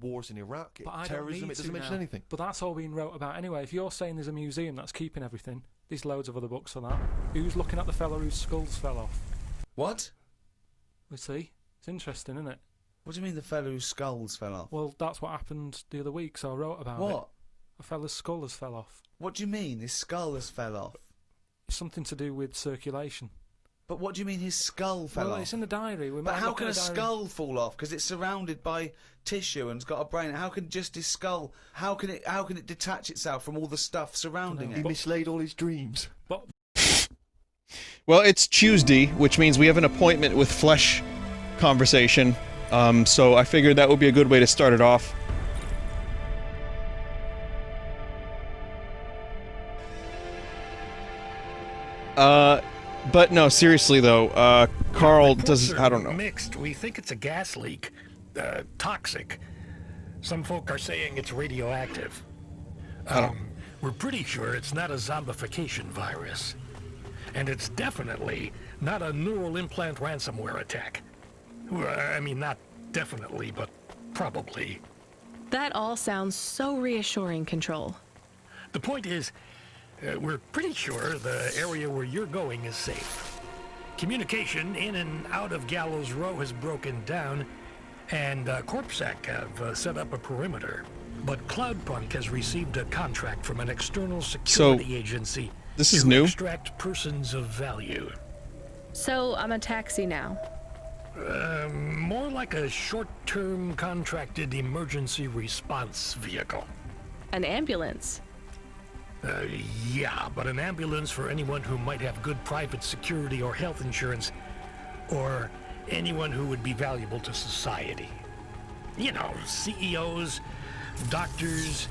wars in Iraq, But terrorism, it doesn't mention anything. But that's all being wrote about anyway. If you're saying there's a museum that's keeping everything, there's loads of other books for that. Who's looking at the fella whose skulls fell off? What? We see. It's interesting, isn't it? What do you mean the fellow whose skulls fell off? Well, that's what happened the other week, so I wrote about it. What? A fella's skull has fell off. What do you mean his skull has fell off? It's something to do with circulation. But what do you mean his skull fell off? Well, it's in the diary. But how can a skull fall off? Because it's surrounded by tissue and it's got a brain. How can just his skull? How can it detach itself from all the stuff surrounding it? He mislaid all his dreams. But Well, it's Tuesday, which means we have an appointment with Flesh conversation. So I figured that would be a good way to start it off. But no, seriously though, Carl does, I don't know. Mixed. We think it's a gas leak. Toxic. Some folk are saying it's radioactive. We're pretty sure it's not a zombification virus. And it's definitely not a neural implant ransomware attack. Well, I mean, not definitely, but probably. That all sounds so reassuring, Control. The point is, we're pretty sure the area where you're going is safe. Communication in and out of Gallows Row has broken down, and Corpsec have set up a perimeter. But Cloudpunk has received a contract from an external security agency this is to new? extract persons of value. So I'm a taxi now. More like a short-term contracted emergency response vehicle. An ambulance. Yeah, but an ambulance for anyone who might have good private security or health insurance, or anyone who would be valuable to society. You know, CEOs, doctors,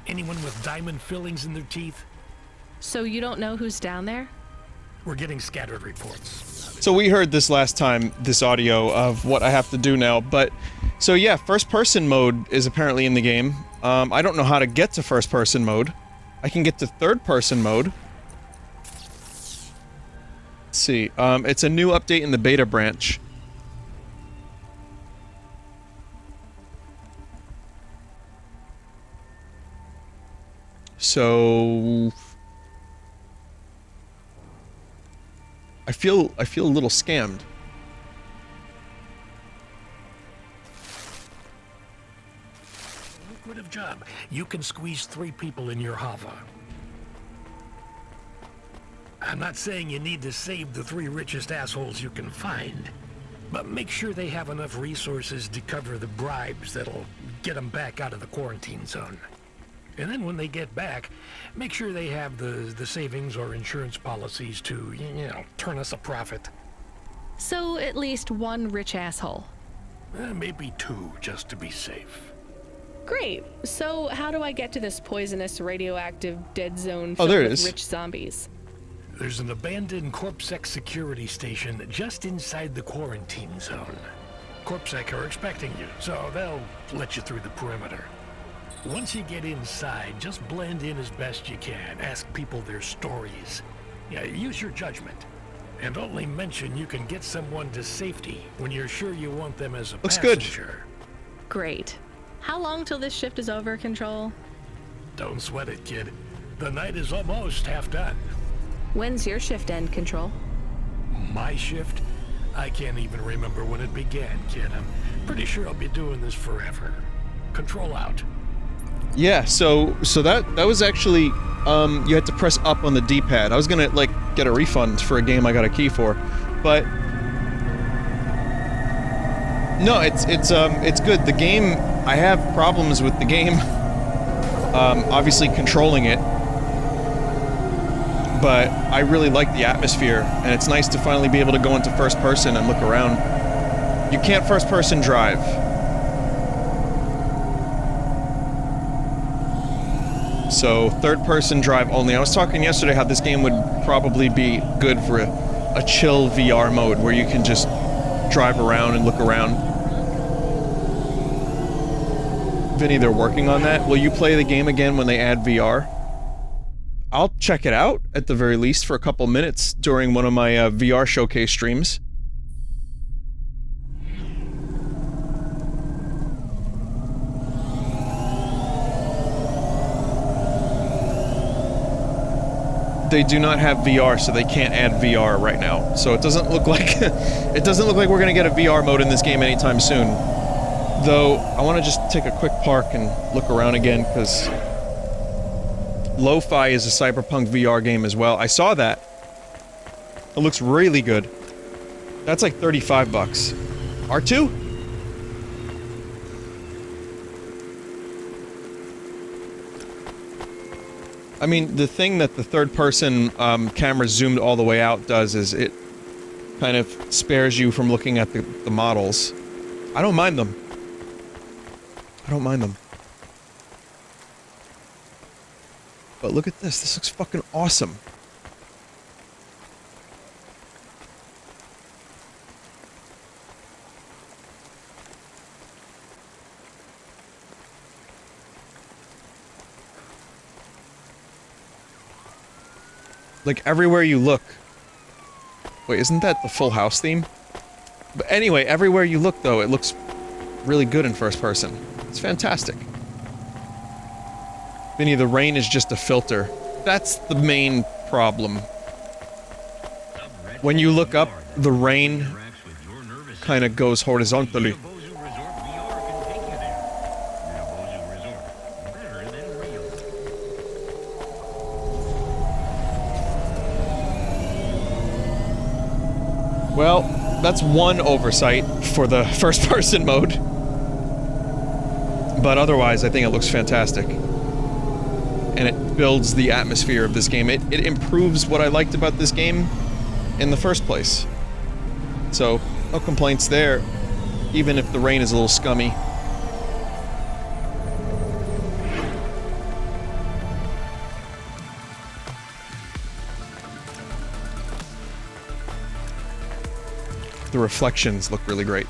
anyone with diamond fillings in their teeth. So you don't know who's down there? We're getting scattered reports. So we heard this last time, this audio of what I have to do now, but... So yeah, first-person mode is apparently in the game. I don't know how to get to first-person mode. I can get to third-person mode. Let's see, it's a new update in the beta branch. So... I feel a little scammed. Lucrative job. You can squeeze 3 people in your hover. I'm not saying you need to save the 3 richest assholes you can find, but make sure they have enough resources to cover the bribes that'll get them back out of the quarantine zone. And then when they get back, make sure they have the savings or insurance policies to, you know, turn us a profit. So at least 1 rich asshole. Maybe 2, just to be safe. Great. So how do I get to this poisonous, radioactive, dead zone Oh, filled there it with is. rich zombies? There's an abandoned Corpsec security station just inside the quarantine zone. Corpsec are expecting you, so they'll let you through the perimeter. Once you get inside, just blend in as best you can. Ask people their stories. Yeah, use your judgment. And only mention you can get someone to safety when you're sure you want them as a Looks good. passenger. Great. How long till this shift is over, Control? Don't sweat it, kid. The night is almost half done. When's your shift end, Control? My shift? I can't even remember when it began, kid. I'm pretty sure I'll be doing this forever. Control out. Yeah, so that was actually, you had to press up on the D-pad. I was gonna, like, get a refund for a game I got a key for, but... No, it's good. The game, I have problems with the game, obviously controlling it, but I really like the atmosphere, and it's nice to finally be able to go into first person and look around. You can't first person drive. So, third-person drive only. I was talking yesterday how this game would probably be good for a chill VR mode, where you can just drive around and look around. Vinny, they're working on that. Will you play the game again when they add VR? I'll check it out, at the very least, for a couple minutes during one of my VR showcase streams. they do not have VR, so they can't add VR right now. So it doesn't look like we're gonna get a VR mode in this game anytime soon. Though I want to just take a quick park and look around again, because Lo-Fi is a Cyberpunk VR game as well. I saw that. It looks really good. That's like 35 bucks. R2? I mean, the thing that the third-person camera zoomed all the way out does is it kind of spares you from looking at the models. I don't mind them. I don't mind them. But look at this. This looks fucking awesome. Like, everywhere you look... Wait, isn't that the Full House theme? But anyway, everywhere you look, though, it looks really good in first person. It's fantastic. Vinny, the rain is just a filter. That's the main problem. When you look up, the rain kind of goes horizontally. Well, that's one oversight for the first-person mode. But otherwise, I think it looks fantastic. And it builds the atmosphere of this game. It improves what I liked about this game in the first place. So, no complaints there, even if the rain is a little scummy. The reflections look really great.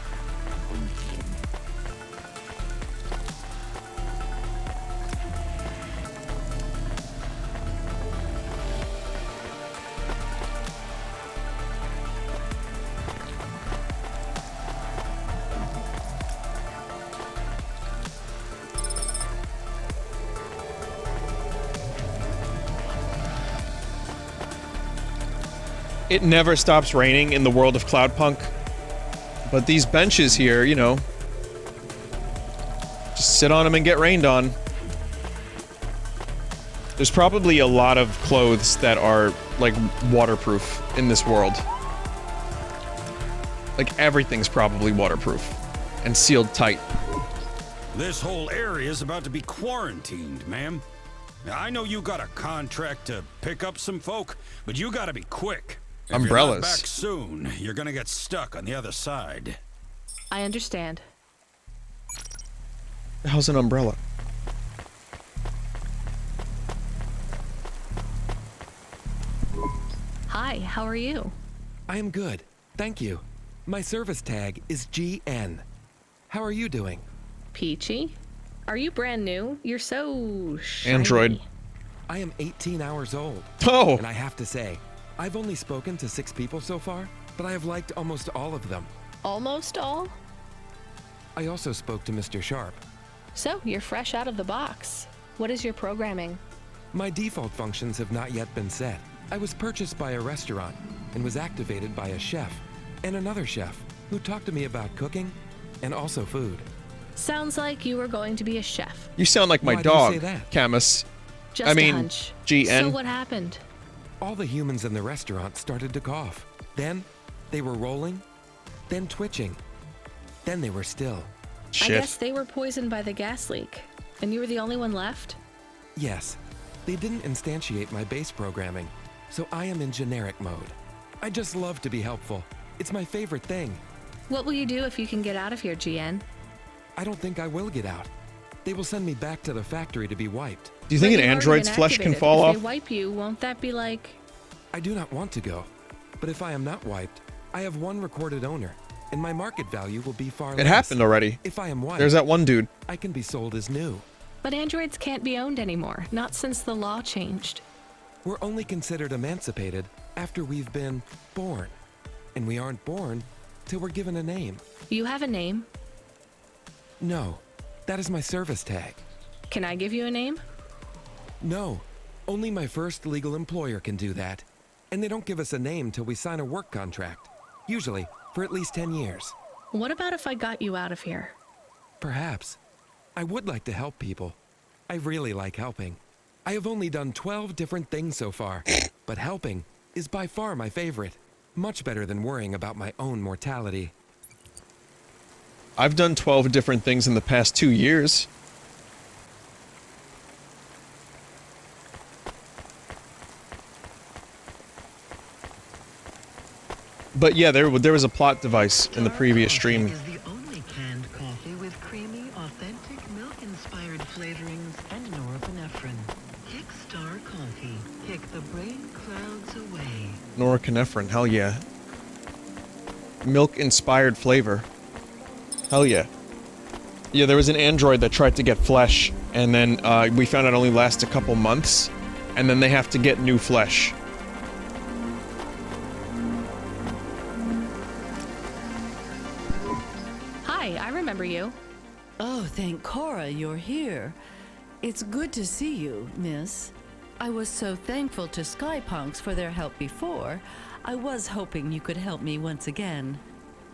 It never stops raining in the world of Cloudpunk. But these benches here, you know, just sit on them and get rained on. There's probably a lot of clothes that are, like, waterproof in this world. Like, everything's probably waterproof and sealed tight. This whole area is about to be quarantined, ma'am. Now, I know you got a contract to pick up some folk, but you gotta be quick. If Umbrellas. you're not back soon, you're gonna get stuck on the other side. I understand. How's an umbrella? Hi, how are you? I am good, thank you. My service tag is GN. How are you doing? Peachy? Are you brand new? You're so shiny. Android. I am 18 hours old. Oh! And I have to say, I've only spoken to 6 people so far, but I have liked almost all of them. Almost all? I also spoke to Mr. Sharp. So, you're fresh out of the box. What is your programming? My default functions have not yet been set. I was purchased by a restaurant and was activated by a chef and another chef who talked to me about cooking and also food. Sounds like you were going to be a chef. You sound like my Why do you dog, say that? Camus. Just I mean, a hunch. GN. So what happened? All the humans in the restaurant started to cough. Then, they were rolling, then twitching. Then they were still. Shit. I guess they were poisoned by the gas leak. And you were the only one left? Yes, they didn't instantiate my base programming, so I am in generic mode. I just love to be helpful. It's my favorite thing. What will you do if you can get out of here, GN? I don't think I will get out. They will send me back to the factory to be wiped. Do you think But an you've already android's been flesh can activated. fall If off? they wipe you, won't that be like... I do not want to go, but if I am not wiped, I have one recorded owner, and my market value will be far less. It happened already. If I am wiped, There's that one dude. I can be sold as new. But androids can't be owned anymore, not since the law changed. We're only considered emancipated after we've been born. And we aren't born till we're given a name. You have a name. No, that is my service tag. Can I give you a name? No, Only my first legal employer can do that. And they don't give us a name till we sign a work contract. Usually, for at least 10 years. What about if I got you out of here? Perhaps. I would like to help people. I really like helping. I have only done 12 different things so far, but helping is by far my favorite. Much better than worrying about my own mortality. I've done 12 different things in the past 2 years. But yeah, there was a plot device in the previous stream. Is the only canned coffee with creamy, authentic, milk-inspired flavorings and norepinephrine. Kick Star Coffee. Kick the brain clouds away. Norepinephrine, hell yeah. Milk-inspired flavor. Hell yeah. Yeah, there was an android that tried to get flesh, and then we found out it only lasts a couple months, and then they have to get new flesh. Hi, I remember you. Oh, thank Cora you're here. It's good to see you, miss. I was so thankful to Skypunks for their help before. I was hoping you could help me once again.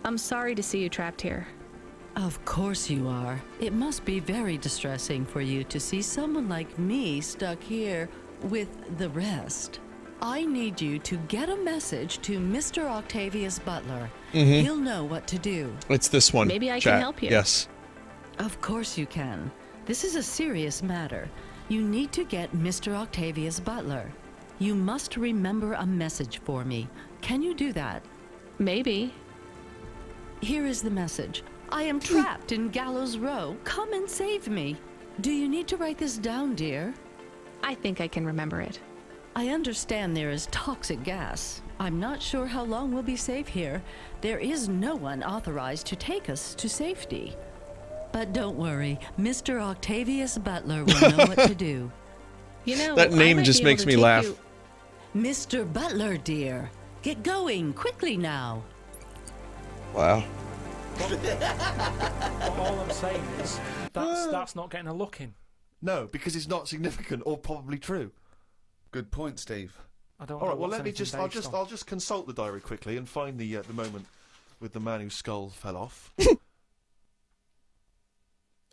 I'm sorry to see you trapped here. Of course you are. It must be very distressing for you to see someone like me stuck here with the rest. I need you to get a message to Mr. Octavius Butler. He'll know what to do. It's this one. Maybe I chat. can help you. Yes. Of course you can. This is a serious matter. You need to get Mr. Octavius Butler. You must remember a message for me. Can you do that? Maybe. Here is the message. I am trapped in Gallows Row. Come and save me. Do you need to write this down, dear? I think I can remember it. I understand there is toxic gas. I'm not sure how long we'll be safe here. There is no one authorized to take us to safety. But don't worry, Mr. Octavius Butler will know what to do. You know, That I name might just be able makes to me take laugh. you- Mr. Butler, dear. Get going, quickly now. Wow. All I'm saying is that's not getting a look in. No, because it's not significant or probably true. Good point, Steve. I don't. All know right. Well, what's let me anything just. based on. I'll just consult the diary quickly and find the moment with the man whose skull fell off.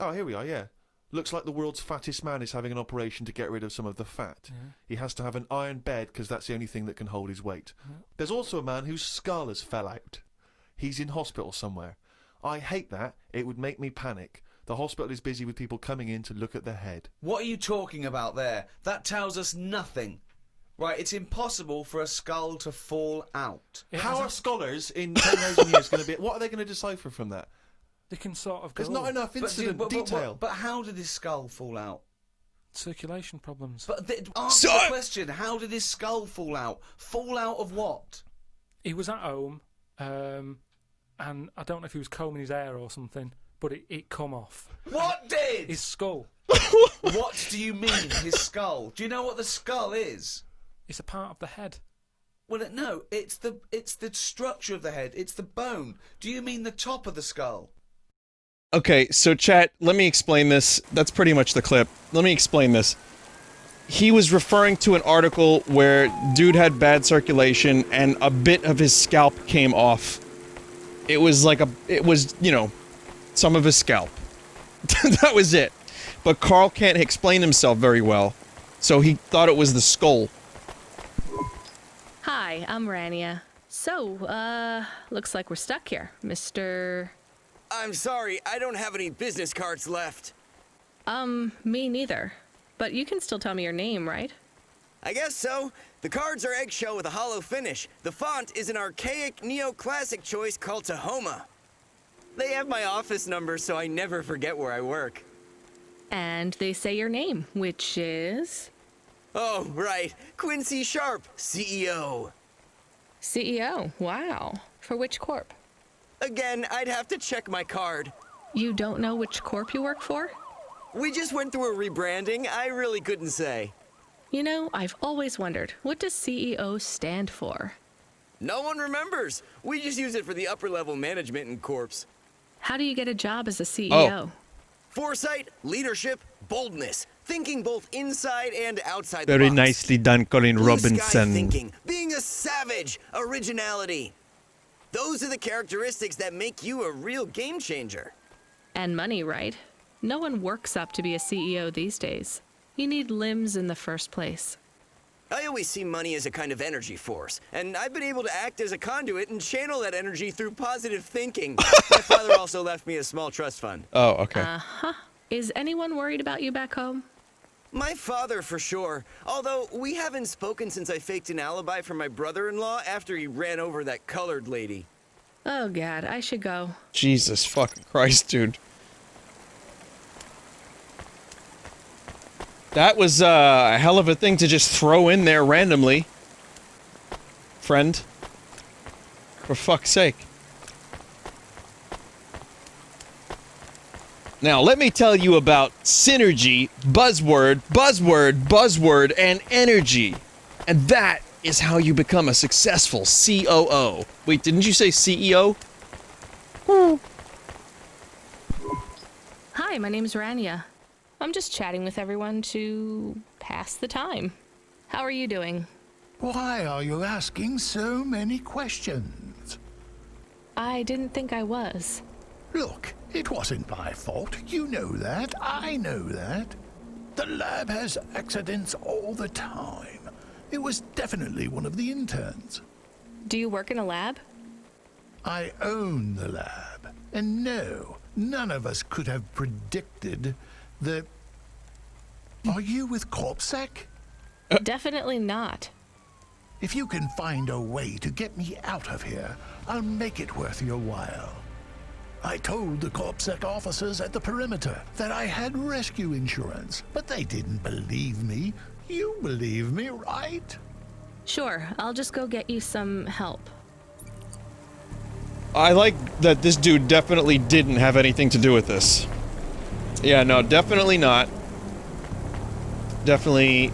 Oh, here we are. Yeah. Looks like the world's fattest man is having an operation to get rid of some of the fat. Yeah. He has to have an iron bed because that's the only thing that can hold his weight. Yeah. There's also a man whose skull has fell out. He's in hospital somewhere. I hate that. It would make me panic. The hospital is busy with people coming in to look at their head. What are you talking about there? That tells us nothing. Right, it's impossible for a skull to fall out. It How are hasn't- scholars in 10,000 years going to be... What are they going to decipher from that? They can sort of go. There's not enough incident detail. But how did his skull fall out? Circulation problems. But answer the question. How did his skull fall out? Fall out of what? He was at home, and I don't know if he was combing his hair or something, but it come off. What did? His skull. What do you mean, his skull? Do you know what the skull is? It's a part of the head. Well, no, it's the structure of the head. It's the bone. Do you mean the top of the skull? Okay, so chat, let me explain this. That's pretty much the clip. Let me explain this. He was referring to an article where dude had bad circulation and a bit of his scalp came off. It was, you know, some of his scalp. That was it. But Carl can't explain himself very well, so he thought it was the skull. Hi, I'm Rania. So, looks like we're stuck here, Mr. I'm sorry, I don't have any business cards left. Me neither. But you can still tell me your name, right? I guess so. The cards are eggshell with a hollow finish. The font is an archaic neoclassic choice called Tahoma. They have my office number, so I never forget where I work. And they say your name, which is... Oh, right. Quincy Sharp, CEO. CEO, wow. For which corp? Again, I'd have to check my card. You don't know which corp you work for? We just went through a rebranding. I really couldn't say. You know, I've always wondered, what does CEO stand for? No one remembers. We just use it for the upper level management in corps. How do you get a job as a CEO? Foresight, leadership, boldness. Thinking both inside and outside the Very box. nicely done, Colin Blue sky Robinson. thinking, being a savage, originality. Those are the characteristics that make you a real game changer. And money, right? No one works up to be a CEO these days. You need limbs in the first place. I always see money as a kind of energy force, and I've been able to act as a conduit and channel that energy through positive thinking. My father also left me a small trust fund. Oh, okay. Uh-huh. Is anyone worried about you back home? My father, for sure. Although, we haven't spoken since I faked an alibi for my brother-in-law after he ran over that colored lady. Oh, God, I should go. Jesus fucking Christ, dude. That was a hell of a thing to just throw in there randomly. Friend. For fuck's sake. Now, let me tell you about synergy, buzzword, and energy. And that is how you become a successful COO. Wait, didn't you say CEO? Hi, my name's Rania. I'm just chatting with everyone to pass the time. How are you doing? Why are you asking so many questions? I didn't think I was. Look, it wasn't my fault. You know that. I know that. The lab has accidents all the time. It was definitely one of the interns. Do you work in a lab? I own the lab. And no, none of us could have predicted the... Are you with CorpSec? Definitely not. If you can find a way to get me out of here, I'll make it worth your while. I told the CorpSec officers at the perimeter that I had rescue insurance, but they didn't believe me. You believe me, right? Sure, I'll just go get you some help. I like that this dude definitely didn't have anything to do with this. Yeah, no, definitely not. Definitely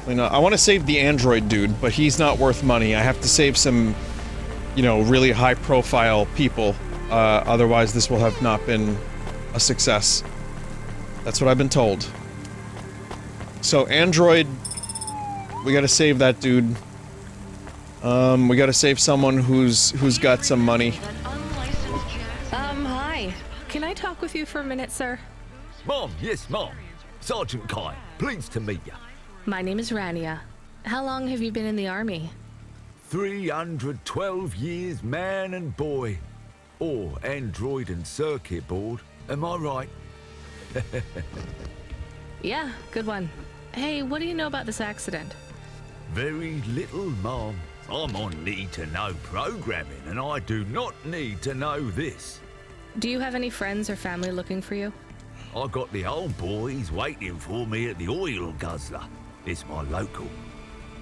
not. I want to save the android dude, but he's not worth money. I have to save some, you know, really high-profile people. Otherwise, this will have not been a success. That's what I've been told. So, android, we gotta save that dude. We gotta save someone who's got some money. Hi. Can I talk with you for a minute, sir? Mom, yes, Mom. Sergeant Kai, pleased to meet you. My name is Rania. How long have you been in the army? 312 years, man and boy. Or android and circuit board. Am I right? Yeah, good one. Hey, what do you know about this accident? Very little, Mom. I'm on need-to-know programming, and I do not need to know this. Do you have any friends or family looking for you? I got the old boys waiting for me at the oil guzzler. It's my local.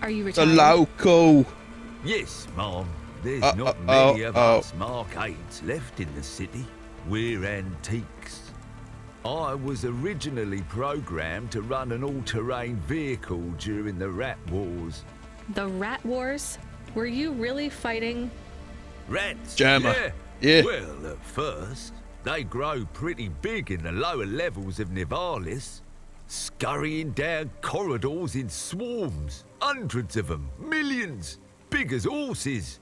Are you retired? The local. Yes, Mom. There's not many of us Markades left in the city. We're antiques. I was originally programmed to run an all-terrain vehicle during the Rat Wars. The Rat Wars? Were you really fighting? Rats? Jammer. Yeah. Well, at first, they grow pretty big in the lower levels of Nivalis, scurrying down corridors in swarms. Hundreds of them. Millions. Big as horses.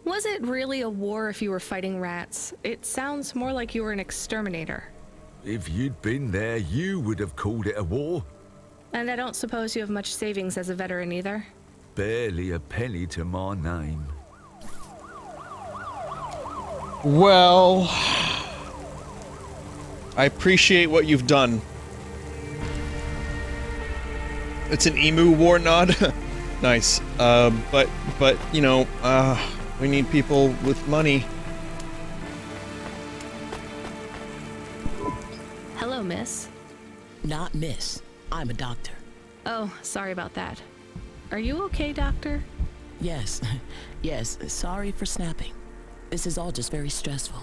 Was it really a war if you were fighting rats? It sounds more like you were an exterminator. If you'd been there, you would have called it a war. And I don't suppose you have much savings as a veteran either? Barely a penny to my name. Well, I appreciate what you've done. It's an emu war nod. Nice. But you know, we need people with money. Hello, miss. Not miss. I'm a doctor. Oh, sorry about that. Are you okay, doctor? Yes. Yes, sorry for snapping. This is all just very stressful.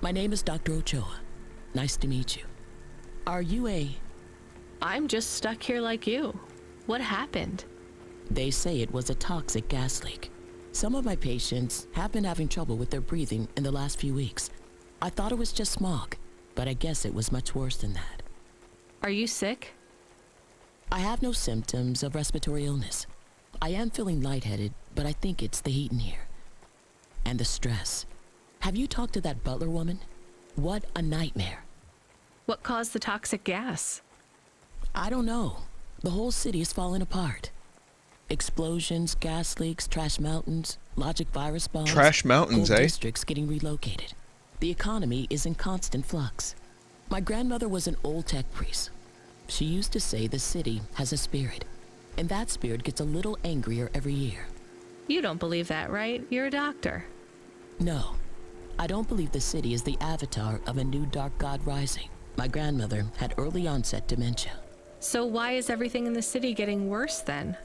My name is Dr. Ochoa. Nice to meet you. Are you a... I'm just stuck here like you. What happened? They say it was a toxic gas leak. Some of my patients have been having trouble with their breathing in the last few weeks. I thought it was just smog, but I guess it was much worse than that. Are you sick? I have no symptoms of respiratory illness. I am feeling lightheaded, but I think it's the heat in here. And the stress. Have you talked to that butler woman? What a nightmare. What caused the toxic gas? I don't know. The whole city is falling apart. Explosions, gas leaks, trash mountains, logic virus bombs. Trash mountains, whole eh? districts getting relocated. The economy is in constant flux. My grandmother was an old tech priest. She used to say the city has a spirit, and that spirit gets a little angrier every year. You don't believe that, right? You're a doctor. No, I don't believe the city is the avatar of a new dark god rising. My grandmother had early onset dementia. So why is everything in the city getting worse then?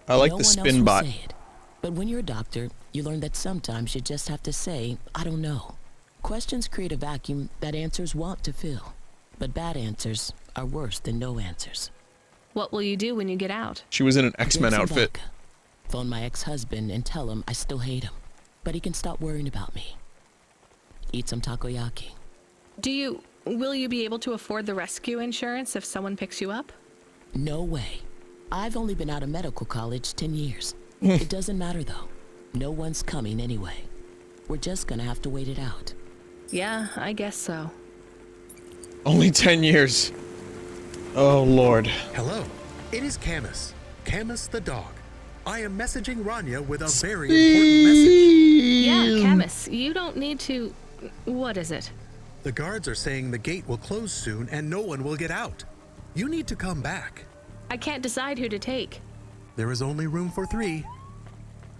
I like no the one spin else will bot. say it. But when you're a doctor, you learn that sometimes you just have to say, I don't know. Questions create a vacuum that answers want to fill. But bad answers are worse than no answers. What will you do when you get out? She was in an X-Men Get some outfit. vodka. Phone my ex-husband and tell him I still hate him, but he can stop worrying about me. Eat some takoyaki. Will you be able to afford the rescue insurance if someone picks you up? No way. I've only been out of medical college 10 years. It doesn't matter though. No one's coming anyway. We're just gonna have to wait it out. Yeah, I guess so. Only 10 years. Oh, Lord. Hello, it is Camus. Camus the dog. I am messaging Rania with a very important message. Yeah, Camus, you don't need to... What is it? The guards are saying the gate will close soon and no one will get out. You need to come back. I can't decide who to take. There is only room for 3.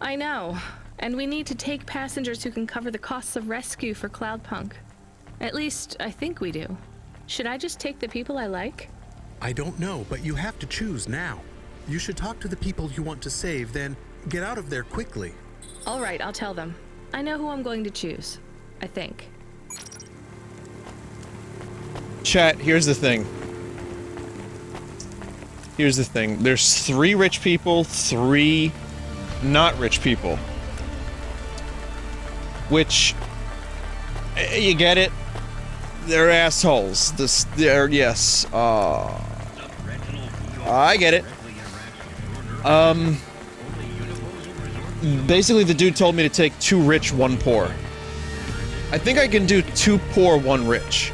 I know. And we need to take passengers who can cover the costs of rescue for Cloudpunk. At least, I think we do. Should I just take the people I like? I don't know, but you have to choose now. You should talk to the people you want to save, then get out of there quickly. All right, I'll tell them. I know who I'm going to choose. I think. Chat, here's the thing. Here's the thing. There's 3 rich people, 3 not rich people. Which, you get it? They're assholes. Yes. I get it. Basically the dude told me to take 2 rich, 1 poor. I think I can do 2 poor, 1 rich.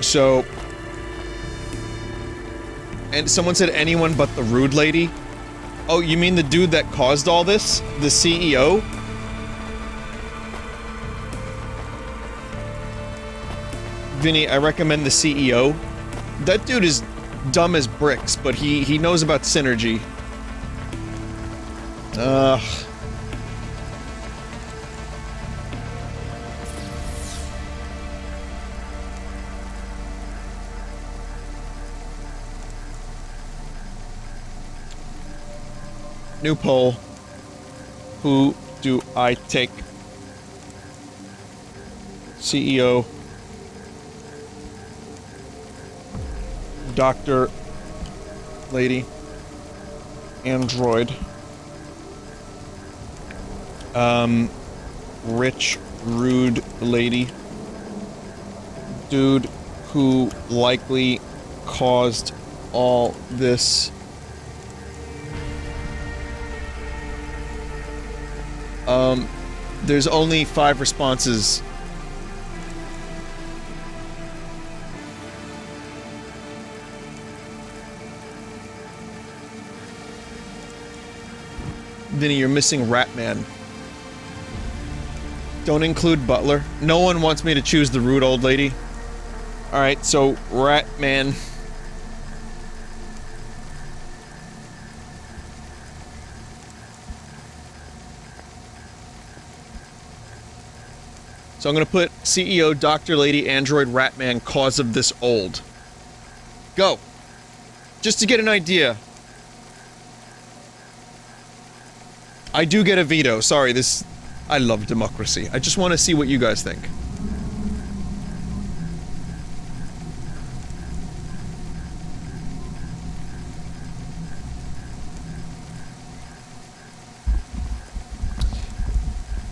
So, and someone said anyone but the rude lady. Oh, you mean the dude that caused all this? The CEO? Vinny, I recommend the CEO. That dude is dumb as bricks, but he knows about synergy. New poll. Who do I take? CEO. Doctor. Lady. Android. Rich, rude lady. Dude who likely caused all this. There's only 5 responses. Vinny, you're missing Ratman. Don't include Butler. No one wants me to choose the rude old lady. Alright, so Ratman. So I'm gonna put CEO, Dr. Lady, Android, Ratman, cause of this old. Go! Just to get an idea. I do get a veto, sorry, this... I love democracy. I just want to see what you guys think.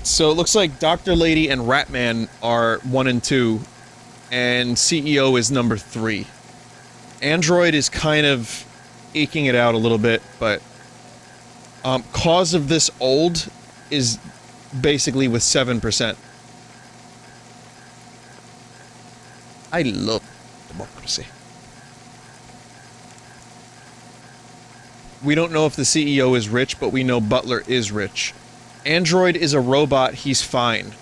So it looks like Dr. Lady and Ratman are 1 and 2, and CEO is number 3. Android is kind of eking it out a little bit, but cause of this old is basically with 7%. I love democracy. We don't know if the CEO is rich, but we know Butler is rich. Android is a robot, he's fine.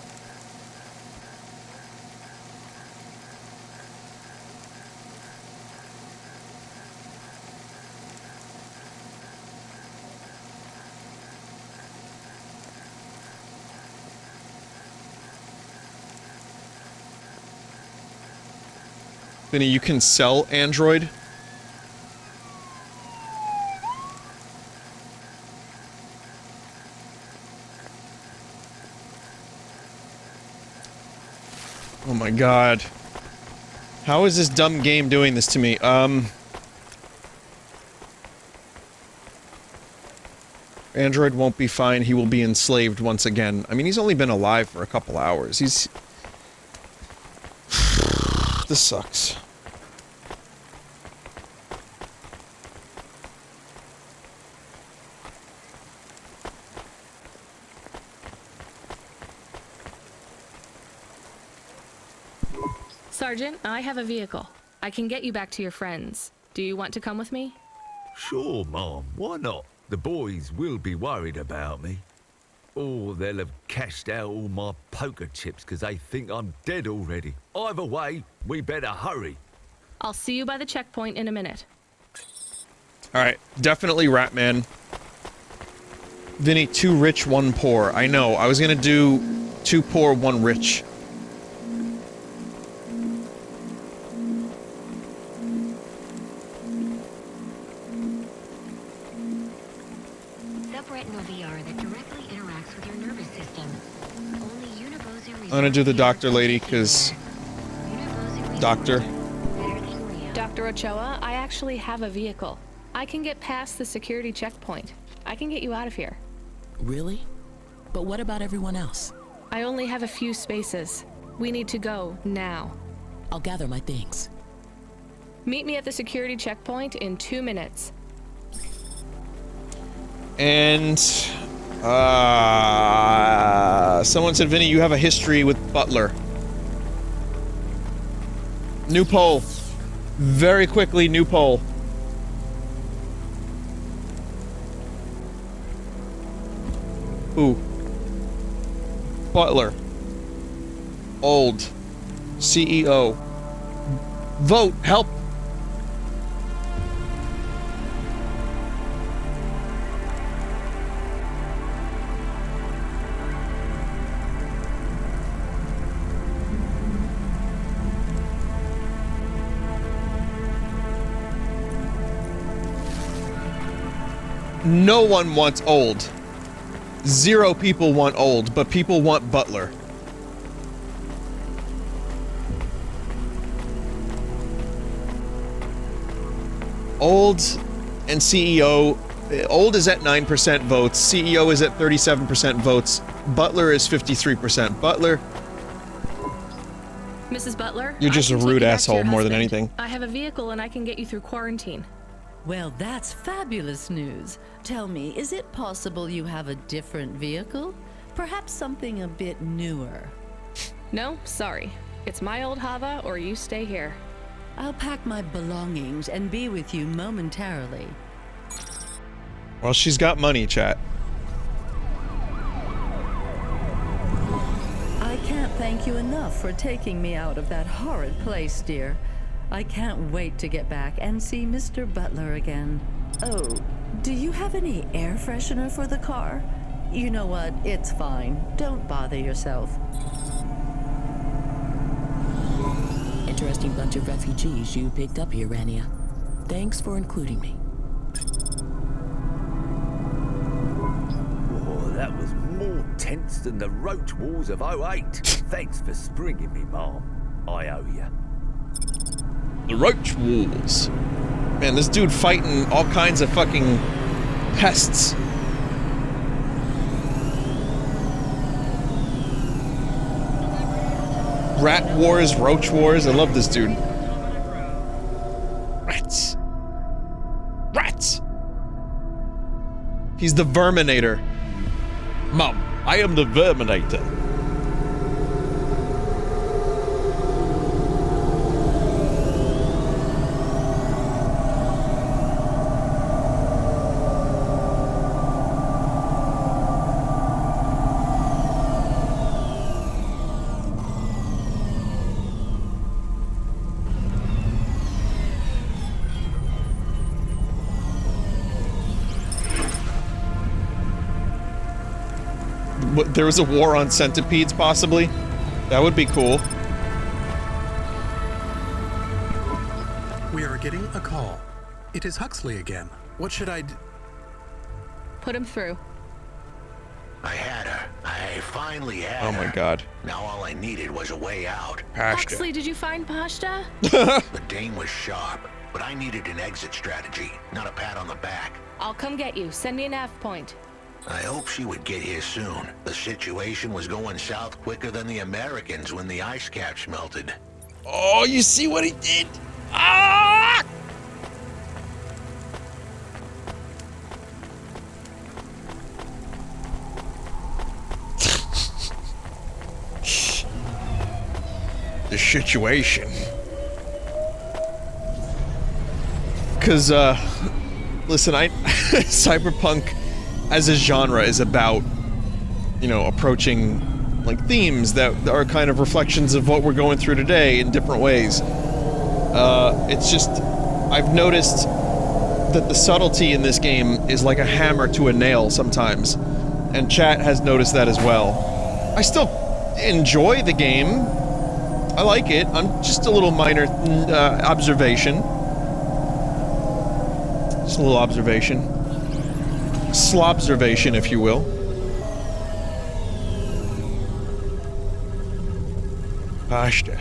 Vinny, you can sell Android? Oh my god. How is this dumb game doing this to me? Android won't be fine, he will be enslaved once again. I mean, he's only been alive for a couple hours. He's... This sucks. Sergeant, I have a vehicle. I can get you back to your friends. Do you want to come with me? Sure, Mom. Why not? The boys will be worried about me. Or they'll have cashed out all my poker chips because they think I'm dead already. Either way, we better hurry. I'll see you by the checkpoint in a minute. Alright, definitely Ratman. Vinny, 2 rich, 1 poor. I know, I was gonna do 2 poor, 1 rich. I'm gonna do the Dr. Lady, because... Doctor. Dr. Ochoa, I actually have a vehicle. I can get past the security checkpoint. I can get you out of here. Really? But what about everyone else? I only have a few spaces. We need to go now. I'll gather my things. Meet me at the security checkpoint in 2 minutes. And... someone said, Vinny, you have a history with Butler. New poll. Very quickly, new poll. Who? Butler. Old. CEO. Vote. Help. No one wants old. 0 people want old, but people want Butler. Old and CEO. Old is at 9% votes. CEO is at 37% votes. Butler is 53%. Butler. Mrs. Butler? You're just a rude asshole more than anything. I have a vehicle and I can get you through quarantine. Well, that's fabulous news. Tell me, is it possible you have a different vehicle? Perhaps something a bit newer? No, sorry. It's my old Hava or you stay here. I'll pack my belongings and be with you momentarily. Well, she's got money, chat. I can't thank you enough for taking me out of that horrid place, dear. I can't wait to get back and see Mr. Butler again. Oh, do you have any air freshener for the car? You know what? It's fine. Don't bother yourself. Interesting bunch of refugees you picked up here, Rania. Thanks for including me. Oh, that was more tense than the roach wars of '08. Thanks for springing me, Mom. I owe you. The Roach Wars. Man, this dude fighting all kinds of fucking pests. Rat Wars, Roach Wars. I love this dude. Rats. Rats. He's the Verminator. Mom, I am the Verminator. There was a war on centipedes, possibly? That would be cool. We are getting a call. It is Huxley again. What should I do? Put him through. I had her. I finally had her. Oh my god. Now all I needed was a way out. Huxley, did you find Pashta? The dame was sharp, but I needed an exit strategy, not a pat on the back. I'll come get you. Send me a nav point. I hope she would get here soon. The situation was going south quicker than the Americans when the ice caps melted. Oh, you see what he did? Ah! The situation. Because, listen, Cyberpunk as a genre is about, you know, approaching, like, themes that are kind of reflections of what we're going through today in different ways. It's just, I've noticed that the subtlety in this game is like a hammer to a nail sometimes, and chat has noticed that as well. I still enjoy the game. I like it. I'm just a little minor observation. Just a little observation. Slobservation, if you will. Pashta.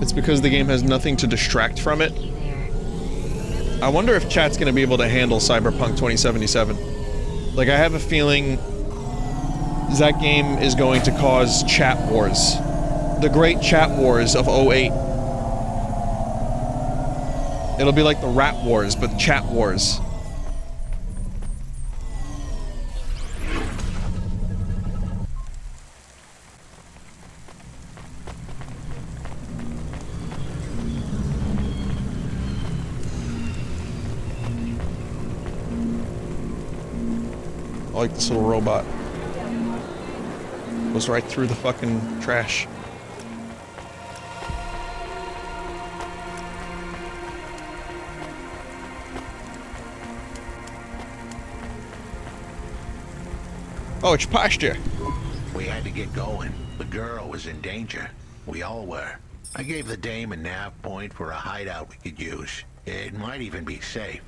It's because the game has nothing to distract from it. I wonder if chat's gonna be able to handle Cyberpunk 2077. Like, I have a feeling that game is going to cause chat wars. The great chat wars of 08. It'll be like the rat wars, but chat wars. I like this little robot. Goes right through the fucking trash. Oh, it's Pashta. We had to get going. The girl was in danger. We all were. I gave the dame a nav point for a hideout we could use. It might even be safe.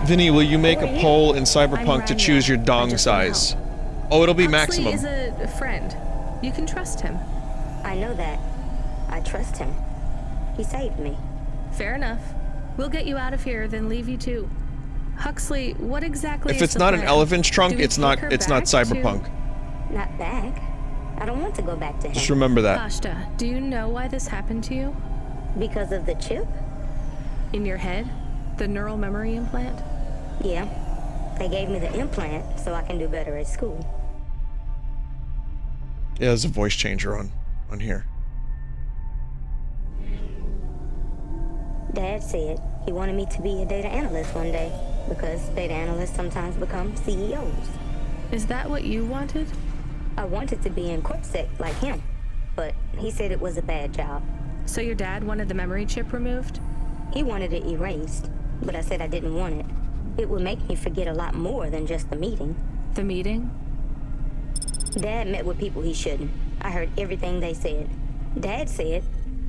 Vinny, will you make a poll in Cyberpunk to choose your dong size? Oh, it'll be Huxley maximum. is a friend. You can trust him. I know that. I trust him. He saved me. Fair enough. We'll get you out of here, then leave you too. Huxley, what exactly If is it's the not an plan? elephant's trunk, Do we it's not take her not back Cyberpunk. Not back. I don't want to go back to him. Just remember that. Pashta, do you know why this happened to you? Because of the chip? In your head? The neural memory implant? Yeah. They gave me the implant so I can do better at school. Yeah, there's a voice changer on here. Dad said he wanted me to be a data analyst one day because data analysts sometimes become CEOs. Is that what you wanted? I wanted to be in CorpSec like him, but he said it was a bad job. So your dad wanted the memory chip removed? He wanted it erased, but I said I didn't want it. It would make me forget a lot more than just the meeting. The meeting? Dad met with people he shouldn't. I heard everything they said. Dad said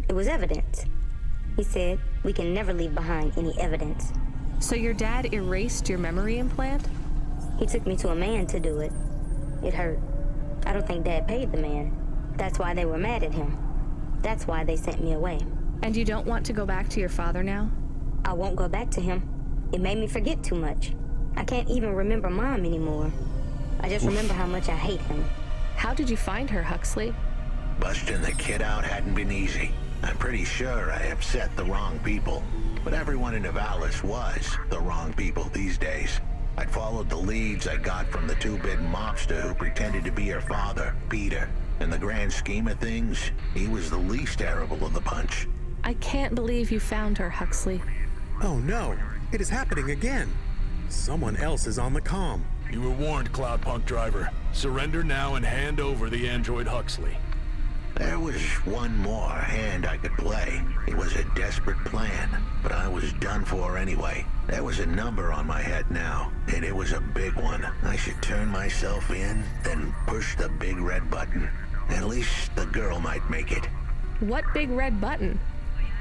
it was evidence. He said we can never leave behind any evidence. So your dad erased your memory implant? He took me to a man to do it. It hurt. I don't think Dad paid the man. That's why they were mad at him. That's why they sent me away. And you don't want to go back to your father now? I won't go back to him. It made me forget too much. I can't even remember Mom anymore. I just remember how much I hate him. How did you find her, Huxley? Busting the kid out hadn't been easy. I'm pretty sure I upset the wrong people. But everyone in Nivalis was the wrong people these days. I'd followed the leads I got from the two-bit mobster who pretended to be her father, Peter. In the grand scheme of things, he was the least terrible of the bunch. I can't believe you found her, Huxley. Oh no, it is happening again. Someone else is on the comm. You were warned, Cloudpunk driver. Surrender now and hand over the android Huxley. There was one more hand I could play. It was a desperate plan, but I was done for anyway. There was a number on my head now, and it was a big one. I should turn myself in, then push the big red button. At least the girl might make it. What big red button?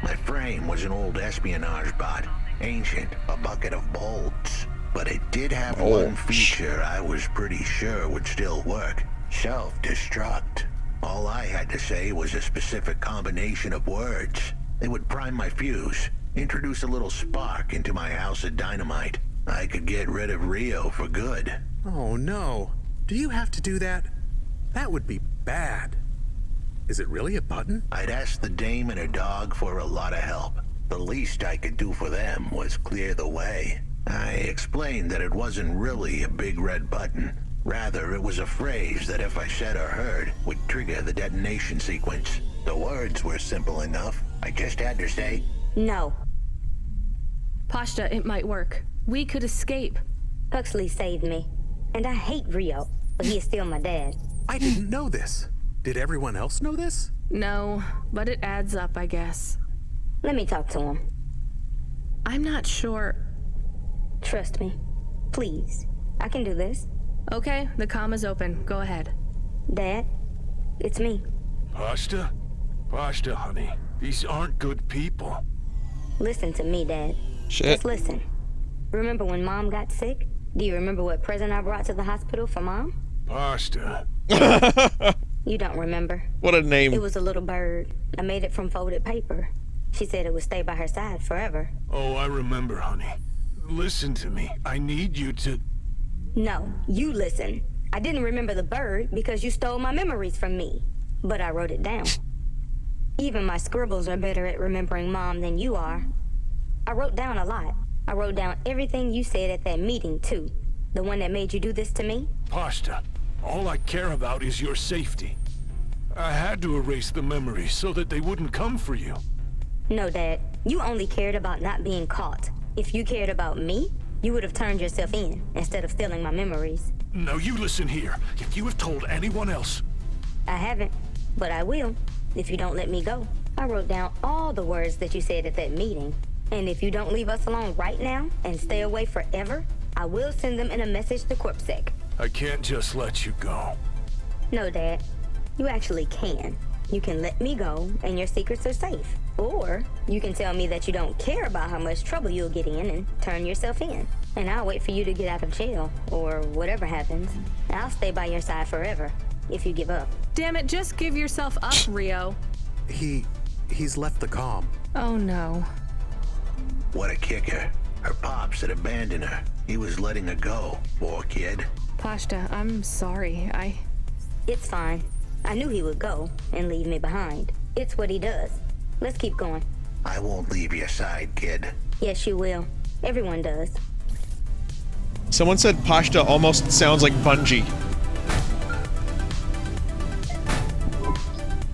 My frame was an old espionage bot. Ancient, a bucket of bolts. But it did have one feature I was pretty sure would still work. Self-destruct. All I had to say was a specific combination of words. It would prime my fuse, introduce a little spark into my house of dynamite. I could get rid of Rio for good. Oh no. Do you have to do that? That would be bad. Is it really a button? I'd asked the dame and her dog for a lot of help. The least I could do for them was clear the way. I explained that it wasn't really a big red button. Rather, it was a phrase that if I said or heard, would trigger the detonation sequence. The words were simple enough. I just had to say, no. Pashta, it might work. We could escape. Huxley saved me. And I hate Rio, but he is still my dad. I didn't know this. Did everyone else know this? No, but it adds up, I guess. Let me talk to him. I'm not sure. Trust me. Please. I can do this. Okay, the comm is open. Go ahead. Dad, it's me. Pashta? Pashta, honey. These aren't good people. Listen to me, Dad. Shit. Just listen. Remember when Mom got sick? Do you remember what present I brought to the hospital for Mom? Pashta. You don't remember. What a name. It was a little bird. I made it from folded paper. She said it would stay by her side forever. Oh, I remember, honey. Listen to me. I need you to... No, you listen. I didn't remember the bird because you stole my memories from me. But I wrote it down. Even my scribbles are better at remembering Mom than you are. I wrote down a lot. I wrote down everything you said at that meeting, too. The one that made you do this to me? Pashta, all I care about is your safety. I had to erase the memories so that they wouldn't come for you. No, Dad. You only cared about not being caught. If you cared about me, you would have turned yourself in instead of stealing my memories. Now you listen here. If you have told anyone else... I haven't, but I will, if you don't let me go. I wrote down all the words that you said at that meeting. And if you don't leave us alone right now and stay away forever, I will send them in a message to CorpSec. I can't just let you go. No, Dad. You actually can. You can let me go and your secrets are safe. Or you can tell me that you don't care about how much trouble you'll get in and turn yourself in. And I'll wait for you to get out of jail, or whatever happens. I'll stay by your side forever, if you give up. Damn it, just give yourself up, Rio. He's left the comm. Oh no. What a kicker. Her pops had abandoned her. He was letting her go, poor kid. Pashta, I'm sorry. It's fine. I knew he would go and leave me behind. It's what he does. Let's keep going. I won't leave your side, kid. Yes, you will. Everyone does. Someone said Pashta almost sounds like Bungie.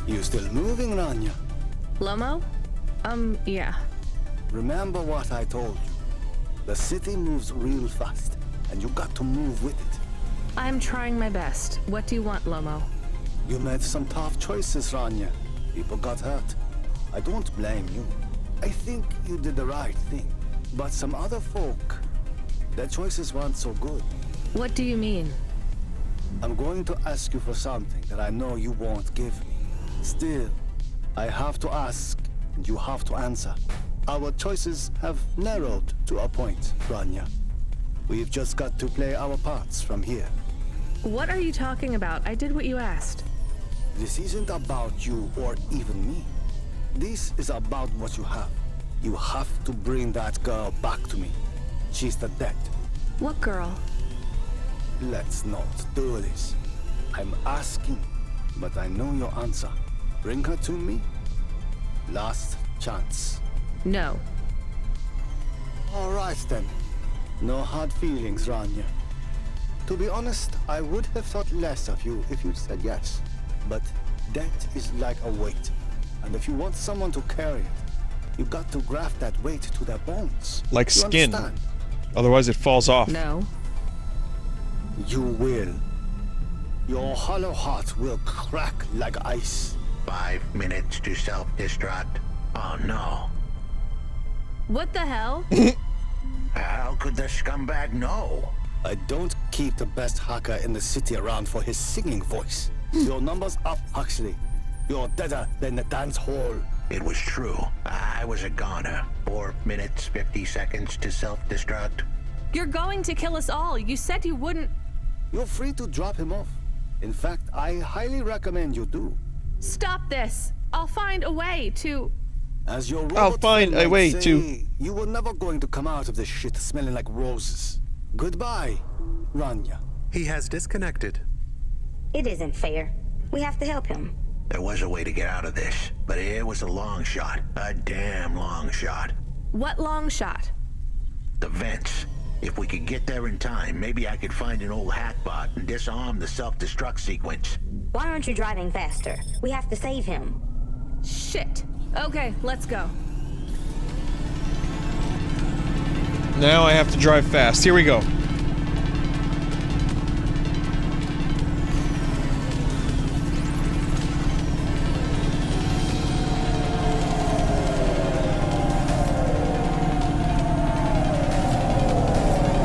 You still moving, Rania? Lomo? Yeah. Remember what I told you. The city moves real fast, and you got to move with it. I'm trying my best. What do you want, Lomo? You made some tough choices, Rania. People got hurt. I don't blame you. I think you did the right thing. But some other folk, their choices weren't so good. What do you mean? I'm going to ask you for something that I know you won't give me. Still, I have to ask, and you have to answer. Our choices have narrowed to a point, Rania. We've just got to play our parts from here. What are you talking about? I did what you asked. This isn't about you or even me. This is about what you have. You have to bring that girl back to me. She's the dead. What girl? Let's not do this. I'm asking, but I know your answer. Bring her to me. Last chance. No. All right then. No hard feelings, Rania. To be honest, I would have thought less of you if you'd said yes. But death is like a weight. And if you want someone to carry it, you got to graft that weight to their bones. Like You skin. understand? Otherwise it falls off. No. You will. Your hollow heart will crack like ice. 5 minutes to self-destruct. Oh no. What the hell? How could the scumbag know? I don't keep the best hacker in the city around for his singing voice. Your number's up, Huxley. You're deader than the dance hall. It was true. I was a goner. 4 minutes, 50 seconds to self-destruct. You're going to kill us all. You said you wouldn't. You're free to drop him off. In fact, I highly recommend you do. Stop this. I'll find a way to... As your I'll robot find friend a way might to- say, you were never going to come out of this shit smelling like roses. Goodbye, Rania. He has disconnected. It isn't fair. We have to help him. There was a way to get out of this, but it was a long shot. A damn long shot. What long shot? The vents. If we could get there in time, maybe I could find an old hackbot and disarm the self-destruct sequence. Why aren't you driving faster? We have to save him. Shit. Okay, let's go. Now I have to drive fast. Here we go.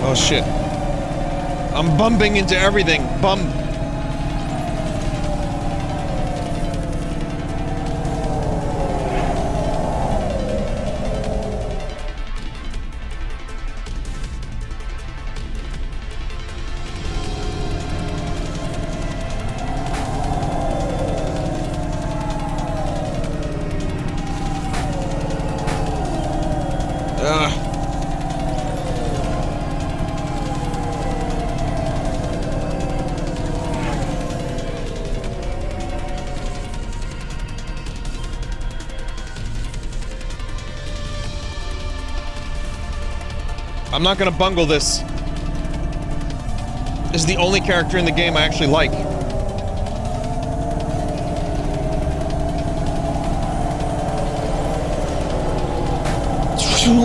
Oh shit. I'm bumping into everything. Bum. I'm not gonna bungle this. This is the only character in the game I actually like.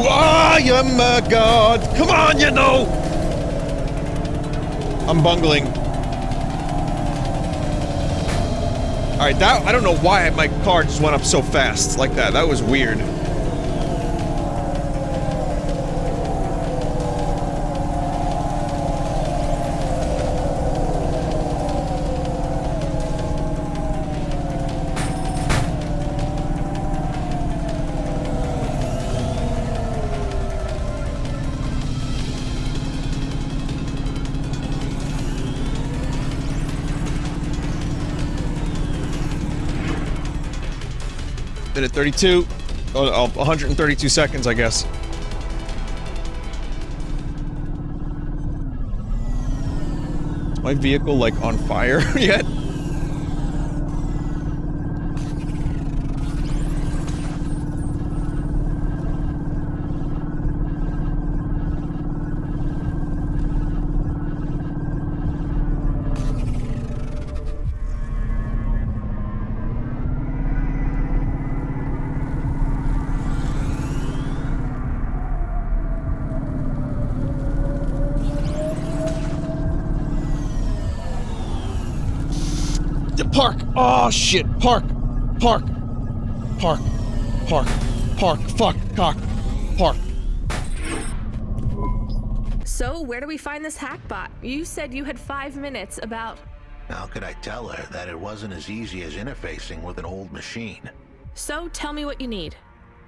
I am a god. Come on, you know. I'm bungling. All right, that I don't know why my car just went up so fast like that. That was weird. Minute 32. Oh, 132 seconds, I guess. Is my vehicle, like, on fire yet? Park! Oh shit! Park! Park! Park! Park! Park! Fuck! Cock! Park! So, where do we find this hackbot? You said you had 5 minutes about... How could I tell her that it wasn't as easy as interfacing with an old machine? So, tell me what you need.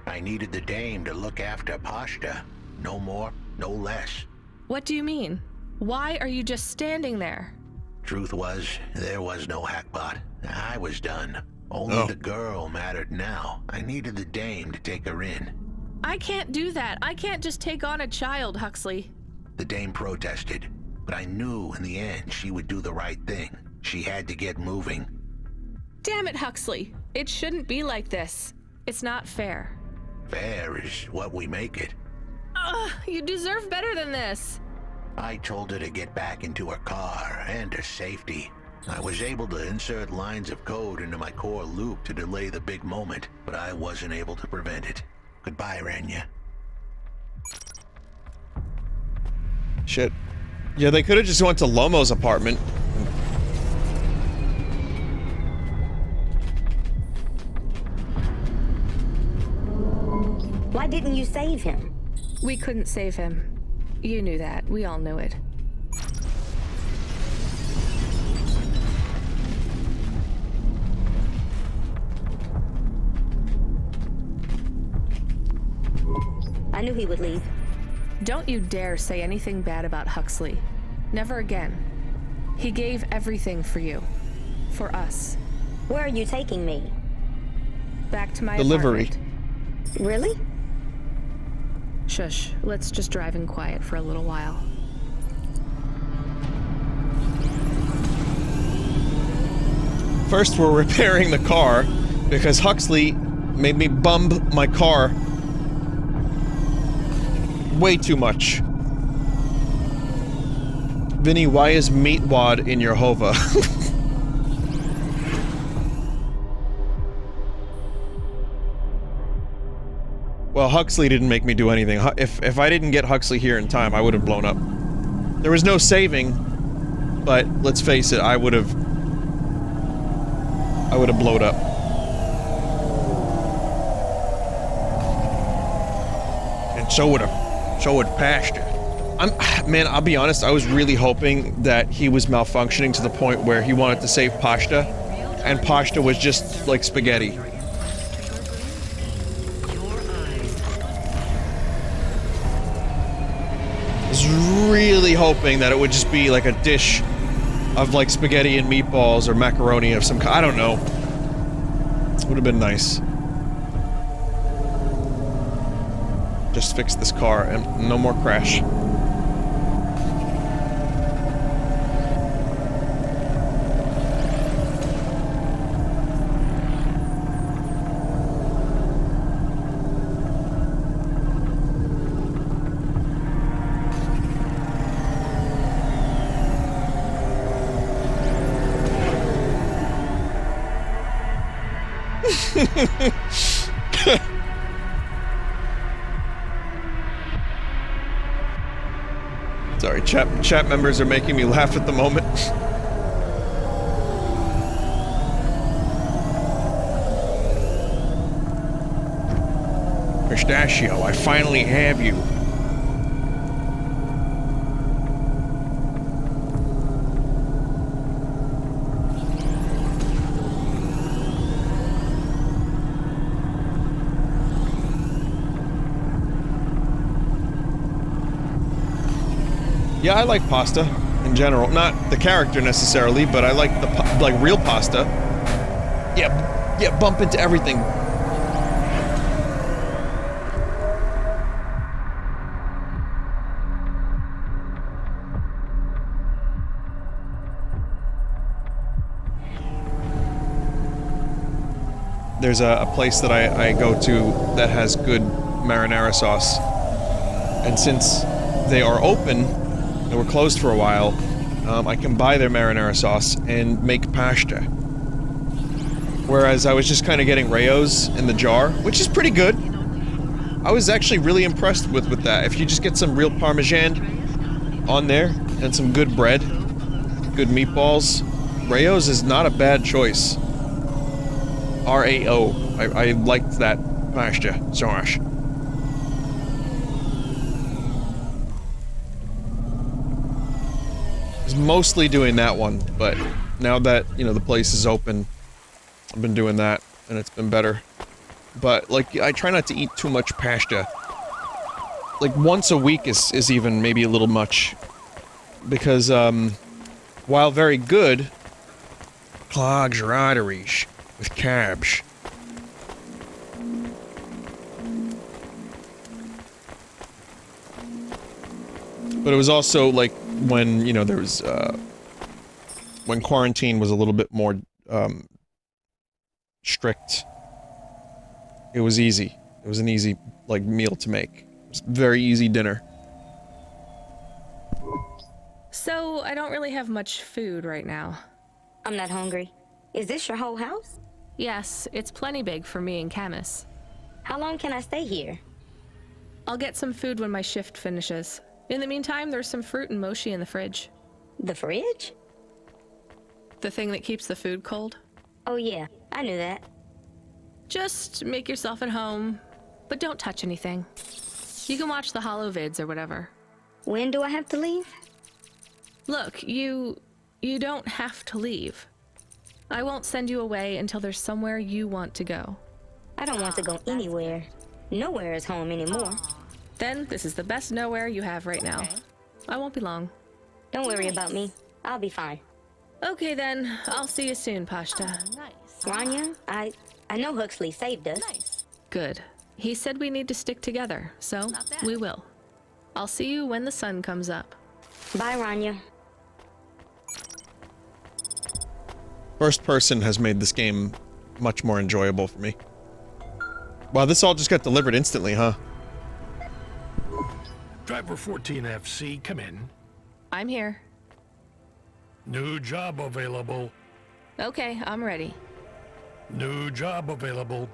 I needed the dame to look after Pashta. No more, no less. What do you mean? Why are you just standing there? Truth was, there was no hackbot. I was done. Only the girl mattered now. I needed the dame to take her in. I can't do that. I can't just take on a child, Huxley. The dame protested, but I knew in the end she would do the right thing. She had to get moving. Damn it, Huxley. It shouldn't be like this. It's not fair. Fair is what we make it. Ugh, you deserve better than this. I told her to get back into her car and her safety. I was able to insert lines of code into my core loop to delay the big moment, but I wasn't able to prevent it. Goodbye, Rania. Shit. Yeah, they could have just went to Lomo's apartment. Why didn't you save him? We couldn't save him. You knew that. We all knew it. I knew he would leave. Don't you dare say anything bad about Huxley. Never again. He gave everything for you. For us. Where are you taking me? Back to my Delivery. apartment. Really? Shush. Let's just drive in quiet for a little while. First, we're repairing the car because Huxley made me bum my car way too much. Vinny, why is Meatwad in your Hova? Well, Huxley didn't make me do anything. If I didn't get Huxley here in time, I would have blown up. There was no saving, but let's face it, I would have blowed up. And so would Pashta. Man, I'll be honest, I was really hoping that he was malfunctioning to the point where he wanted to save Pashta, and Pashta was just like spaghetti. I was really hoping that it would just be like a dish of like spaghetti and meatballs or macaroni of some kind. I don't know. Would have been nice. Just fix this car and no more crash. Sorry, chat members are making me laugh at the moment. Pistachio, I finally have you. Yeah, I like pasta in general. Not the character necessarily, but I like the like real pasta. Yeah, bump into everything. There's a place that I go to that has good marinara sauce. And since they are open, they were closed for a while, I can buy their marinara sauce and make pasta. Whereas I was just kind of getting Rayo's in the jar, which is pretty good. I was actually really impressed with that. If you just get some real Parmesan on there and some good bread, good meatballs, Rayo's is not a bad choice. R-A-O. I liked that pasta so much. Mostly doing that one, but Now that, you know, the place is open, I've been doing that, and it's been better. But, like, I try not to eat too much pasta. Like, once a week is even maybe a little much. Because, while very good, clogs your arteries with carbs. But it was also, like, when, you know, there was, when quarantine was a little bit more, strict. It was easy. It was an easy, like, meal to make. It was a very easy dinner. So, I don't really have much food right now. I'm not hungry. Is this your whole house? Yes, it's plenty big for me and Camus. How long can I stay here? I'll get some food when my shift finishes. In the meantime, there's some fruit and mochi in the fridge. The fridge? The thing that keeps the food cold? Oh yeah, I knew that. Just make yourself at home, but don't touch anything. You can watch the holo vids or whatever. When do I have to leave? Look, you don't have to leave. I won't send you away until there's somewhere you want to go. I don't want to go anywhere. Nowhere is home anymore. Then this is the best nowhere you have right now. I won't be long. Don't worry about me. I'll be fine. Okay then, I'll see you soon, Pashta. Rania, I know Huxley saved us. Good. He said we need to stick together, so we will. I'll see you when the sun comes up. Bye, Rania. First person has made this game much more enjoyable for me. Wow, this all just got delivered instantly, huh? Driver 14FC, come in. I'm here. New job available. Okay, I'm ready. New job available.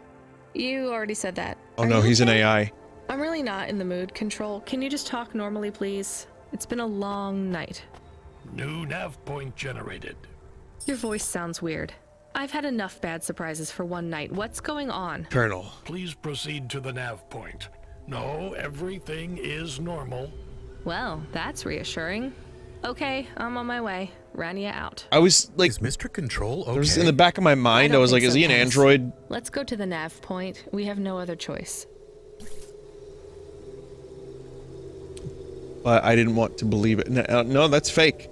You already said that. Oh no, he's an AI. I'm really not in the mood, Control. Can you just talk normally, please? It's been a long night. New nav point generated. Your voice sounds weird. I've had enough bad surprises for one night. What's going on? Colonel. Please proceed to the nav point. No, everything is normal. Well, that's reassuring. Okay, I'm on my way. Rania out. I was like, is Mr. Control okay? There was in the back of my mind, I was like, is he an android? Let's go to the nav point. We have no other choice. But I didn't want to believe it. No, that's fake.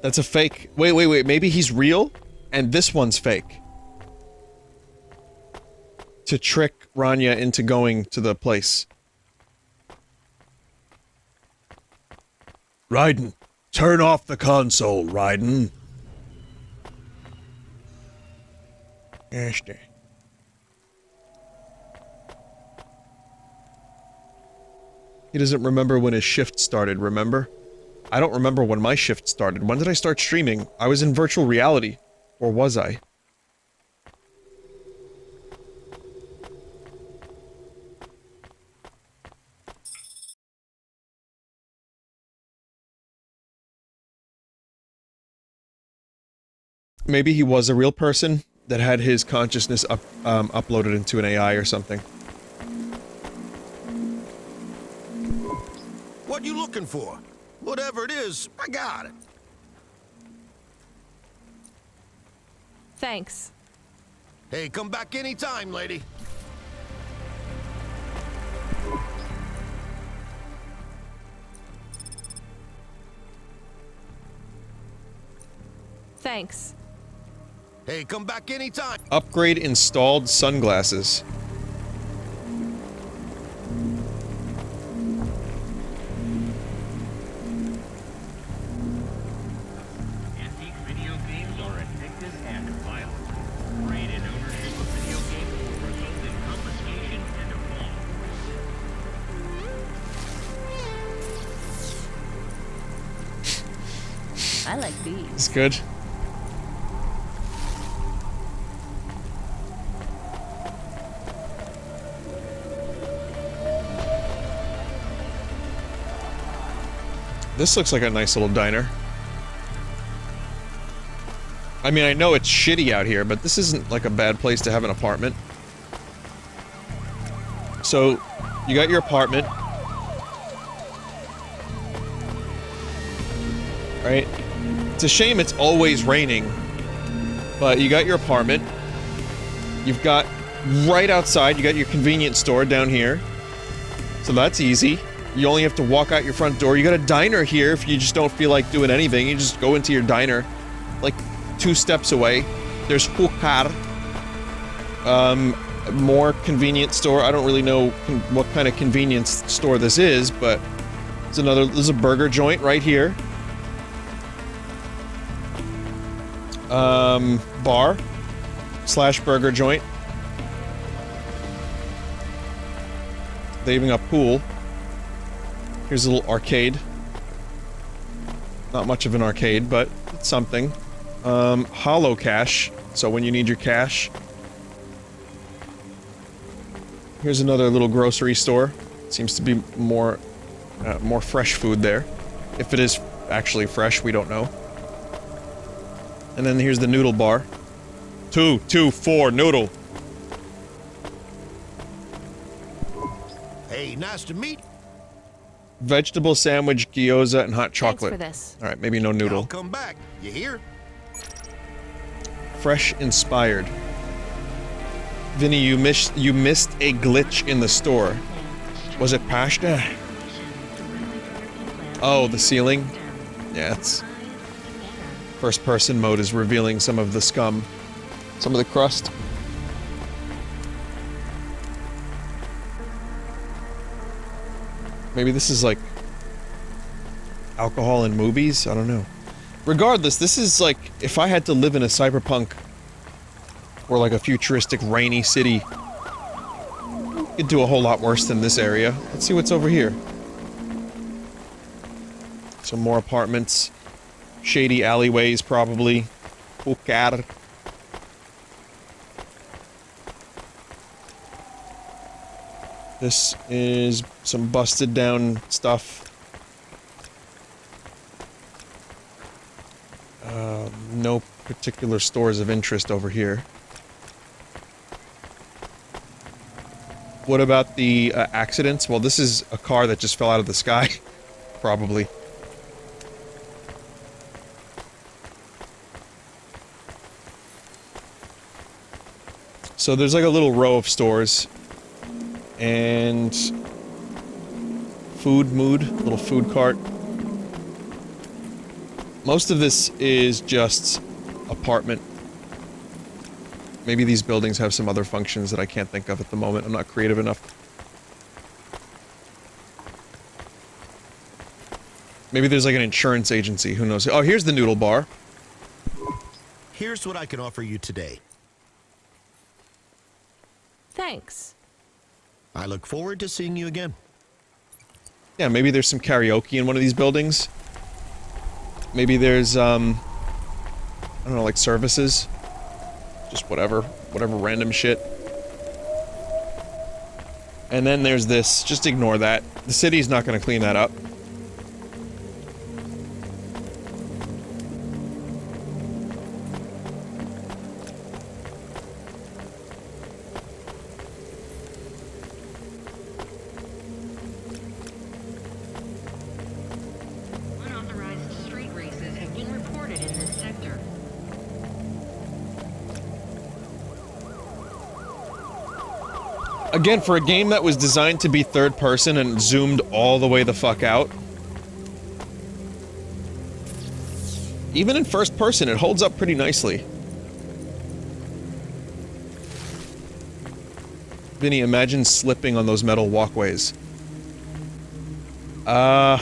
That's a fake. Wait. Maybe he's real, and this one's fake. To trick Rania into going to the place. Raiden, turn off the console, Raiden. Ashton. He doesn't remember when his shift started, remember? I don't remember when my shift started. When did I start streaming? I was in virtual reality. Or was I? Maybe he was a real person that had his consciousness uploaded into an AI or something. What you looking for? Whatever it is, I got it. Thanks. Hey, come back anytime, lady. Thanks. Hey, come back anytime. Upgrade installed sunglasses. Antique video games are addictive and violent. Trade in ownership of video games will result in confiscation and a fine. I like these. It's good. This looks like a nice little diner. I mean, I know it's shitty out here, but this isn't like a bad place to have an apartment. So, you got your apartment. Right? It's a shame it's always raining But you got your apartment. You've got right outside, you got your convenience store down here. So that's easy. You only have to walk out your front door. You got a diner here if you just don't feel like doing anything. You just go into your diner, like 2 steps away. There's Hukar. More convenience store. I don't really know what kind of convenience store this is, but there's a burger joint right here. Bar / burger joint. They even got pool. Here's a little arcade. Not much of an arcade, but it's something. Hollow cash. So when you need your cash. Here's another little grocery store. Seems to be more fresh food there. If it is actually fresh, we don't know. And then here's the Noodle Bar. 224 Noodle. Hey, nice to meet. Vegetable sandwich, gyoza, and hot chocolate. for this. All right, maybe no noodle. I'll come back. You hear? Fresh inspired. Vinny, you missed a glitch in the store. Was it pasta? Oh, the ceiling? Yeah, it's... First person mode is revealing some of the scum. Some of the crust. Maybe this is like... alcohol in movies? I don't know. Regardless, this is like... if I had to live in a cyberpunk... or like a futuristic rainy city... it'd do a whole lot worse than this area. Let's see what's over here. Some more apartments. Shady alleyways, probably. Hukar. This is some busted down stuff. No particular stores of interest over here. What about the accidents? Well, this is a car that just fell out of the sky. Probably. So there's like a little row of stores. And... food mood, little food cart. Most of this is just apartment. Maybe these buildings have some other functions that I can't think of at the moment. I'm not creative enough. Maybe there's like an insurance agency, who knows? Oh, here's the Noodle Bar. Here's what I can offer you today. Thanks. I look forward to seeing you again. Yeah, maybe there's some karaoke in one of these buildings. Maybe there's, I don't know, like services. Just whatever random shit. And then there's this, just ignore that. The city's not gonna clean that up. Unauthorized street races have been reported in this sector. Again, for a game that was designed to be third person and zoomed all the way the fuck out. Even in first person, it holds up pretty nicely. Vinny, imagine slipping on those metal walkways. I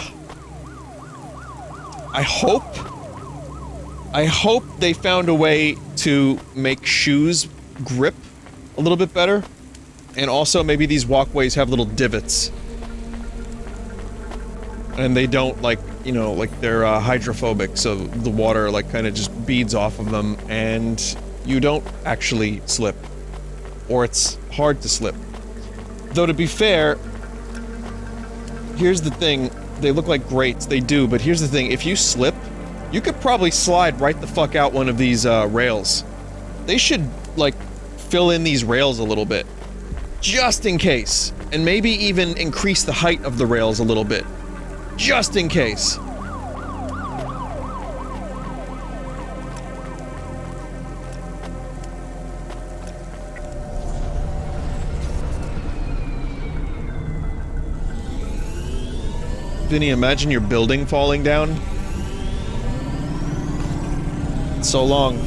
hope they found a way to make shoes grip a little bit better. And also, maybe these walkways have little divots. And they don't, like, you know, like, they're hydrophobic, so the water, like, kind of just beads off of them, and you don't actually slip. Or it's hard to slip. Though, to be fair, here's the thing, they look like grates, they do, but here's the thing, if you slip, you could probably slide right the fuck out one of these, rails. They should, like, fill in these rails a little bit. Just in case. And maybe even increase the height of the rails a little bit. Just in case. Vinny, imagine your building falling down. It's so long.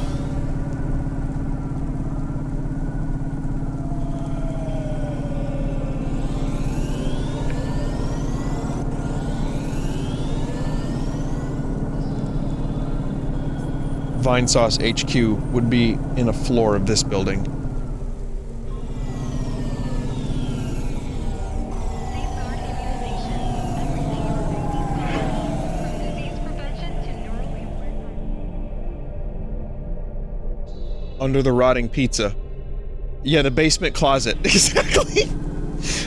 Vinesauce HQ would be in a floor of this building. Under the rotting pizza. Yeah, the basement closet. Exactly.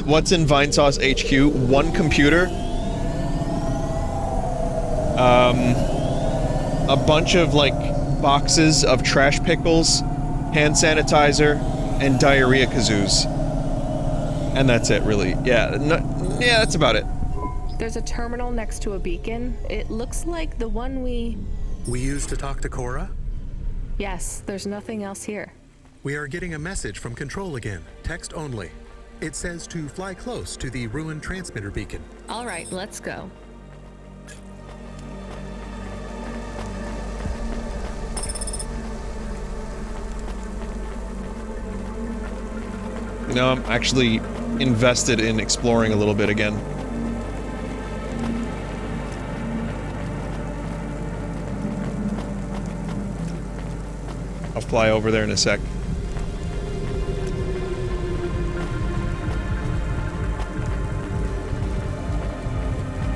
What's in Vinesauce HQ? One computer. A bunch of, like, boxes of trash pickles, hand sanitizer, and diarrhea kazoos. And that's it, really. Yeah, yeah, that's about it. There's a terminal next to a beacon. It looks like the one we used to talk to Cora? Yes, there's nothing else here. We are getting a message from Control again, text only. It says to fly close to the ruined transmitter beacon. All right, let's go. You know, I'm actually invested in exploring a little bit again. I'll fly over there in a sec.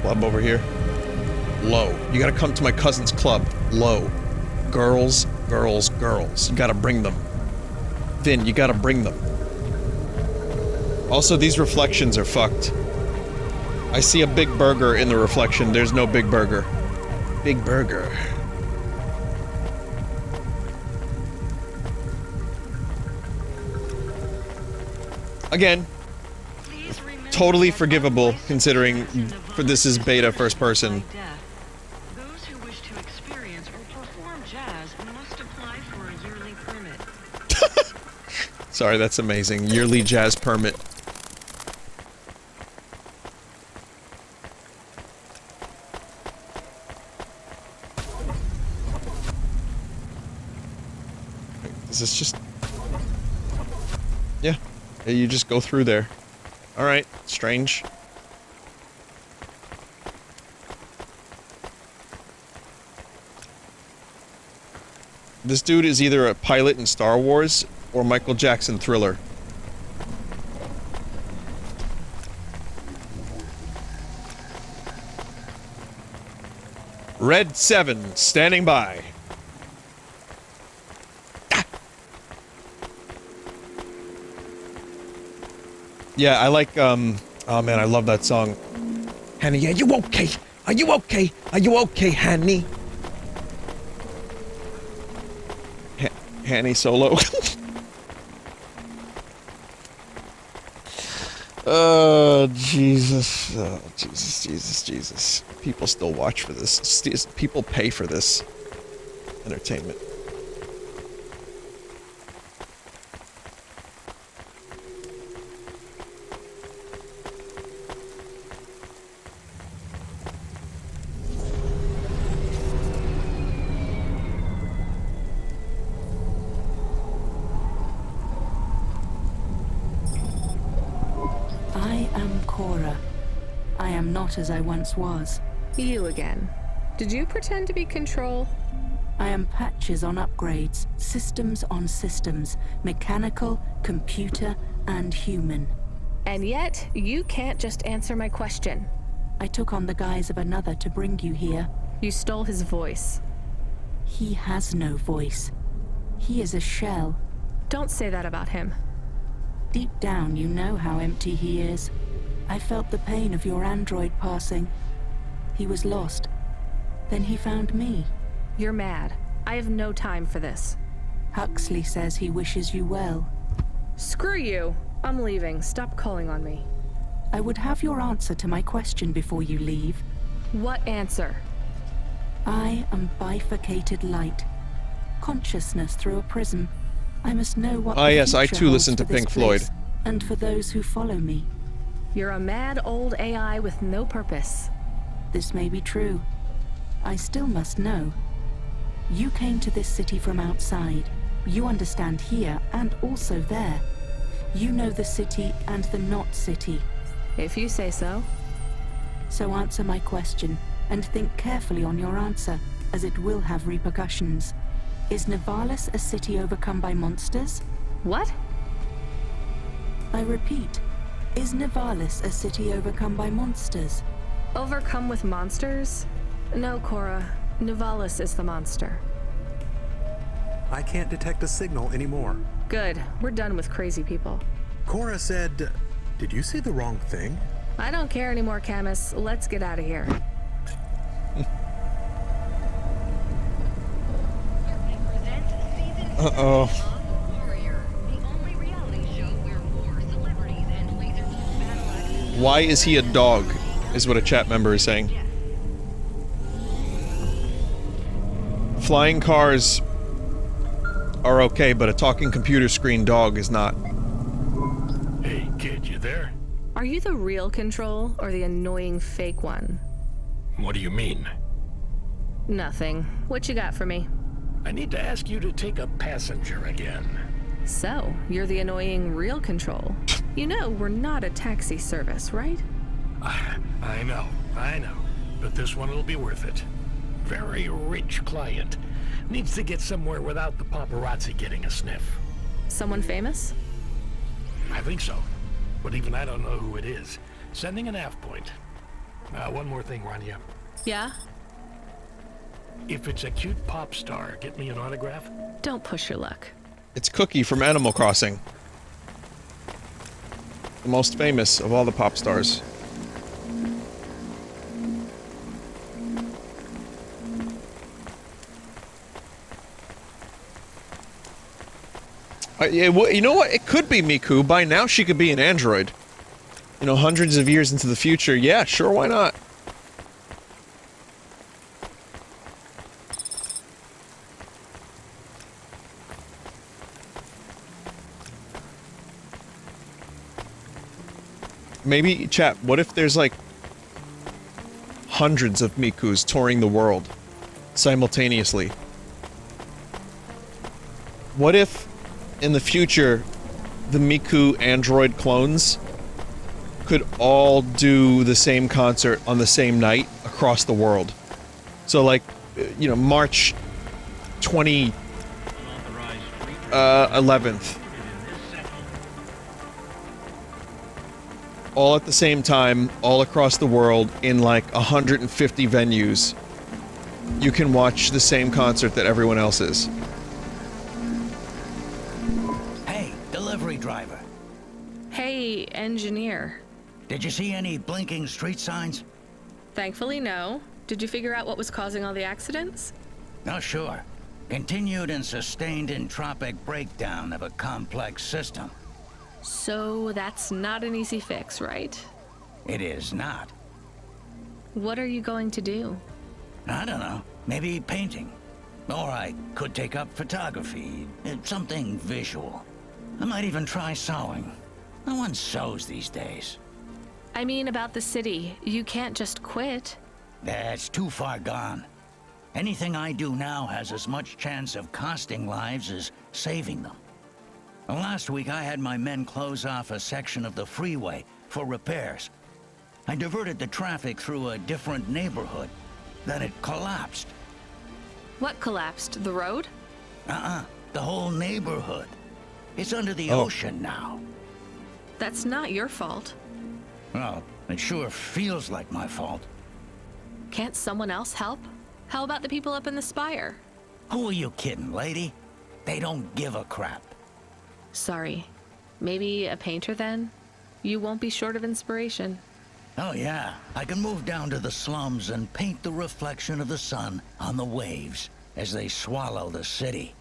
Club over here. Low. You gotta come to my cousin's club. Low. Girls, girls, girls. You gotta bring them. Vin, you gotta bring them. Also, these reflections are fucked. I see a big burger in the reflection. There's no big burger. Big burger. Again, totally forgivable considering for this is beta first person. Those who wish to experience or perform jazz must apply for a yearly permit. Sorry, that's amazing. Yearly jazz permit. Is this just... Yeah. You just go through there. Alright, strange. This dude is either a pilot in Star Wars or Michael Jackson Thriller. Red 7, standing by. Yeah, I like, oh man, I love that song. Honey, are you okay? Are you okay? Are you okay, honey? Hanny Solo. Oh, Jesus. Oh, Jesus, Jesus, Jesus. People still watch for this. People pay for this entertainment. As I once was. You again. Did you pretend to be Control? I am Patches on upgrades, systems on systems, mechanical, computer, and human. And yet, you can't just answer my question. I took on the guise of another to bring you here. You stole his voice. He has no voice. He is a shell. Don't say that about him. Deep down, you know how empty he is. I felt the pain of your android passing. He was lost. Then he found me. You're mad. I have no time for this. Huxley says he wishes you well. Screw you. I'm leaving. Stop calling on me. I would have your answer to my question before you leave. What answer? I am bifurcated light. Consciousness through a prism. I must know what Ah, yes, I too listen to Pink Floyd. And for those who follow me. You're a mad old AI with no purpose. this may be true. I still must know. You came to this city from outside. You understand here and also there. You know the city and the not city. If you say so. So answer my question, and think carefully on your answer, as it will have repercussions. Is Nivalis a city overcome by monsters? What? I repeat, is Nivalis a city overcome by monsters? Overcome with monsters? No, Cora. Nivalis is the monster. I can't detect a signal anymore. Good. We're done with crazy people. Cora said... Did you say the wrong thing? I don't care anymore, Camus. Let's get out of here. Uh-oh. Why is he a dog? Is what a chat member is saying. Flying cars are okay, but a talking computer screen dog is not. Hey, kid, you there? Are you the real Control or the annoying fake one? What do you mean? Nothing. What you got for me? I need to ask you to take a passenger again. So, you're the annoying real Control. You know we're not a taxi service, right? I know. But this one will be worth it. Very rich client. Needs to get somewhere without the paparazzi getting a sniff. Someone famous? I think so. But even I don't know who it is. Sending an AF point. One more thing, Rania. Yeah? If it's a cute pop star, get me an autograph? Don't push your luck. It's Cookie from Animal Crossing. The most famous of all the pop stars. You know what? It could be Miku. By now she could be an android. You know, hundreds of years into the future. Yeah, sure, why not? Maybe, chat, what if there's like hundreds of Mikus touring the world simultaneously? What if in the future the Miku android clones could all do the same concert on the same night across the world? So like, you know, March 11th. All at the same time, all across the world, in like 150 venues. You can watch the same concert that everyone else is. Hey, delivery driver. Hey, engineer. Did you see any blinking street signs? Thankfully, no. Did you figure out what was causing all the accidents? Oh, sure. Continued and sustained entropic breakdown of a complex system. So that's not an easy fix, right? It is not. What are you going to do? I don't know. Maybe painting. Or I could take up photography. Something visual. I might even try sewing. No one sews these days. I mean about the city. You can't just quit. That's too far gone. Anything I do now has as much chance of costing lives as saving them. Last week, I had my men close off a section of the freeway for repairs. I diverted the traffic through a different neighborhood. Then it collapsed. What collapsed? The road? The whole neighborhood. It's under the ocean now. That's not your fault. Well, it sure feels like my fault. Can't someone else help? How about the people up in the spire? Who are you kidding, lady? They don't give a crap. Sorry. Maybe a painter then? You won't be short of inspiration. Oh yeah, I can move down to the slums and paint the reflection of the sun on the waves as they swallow the city.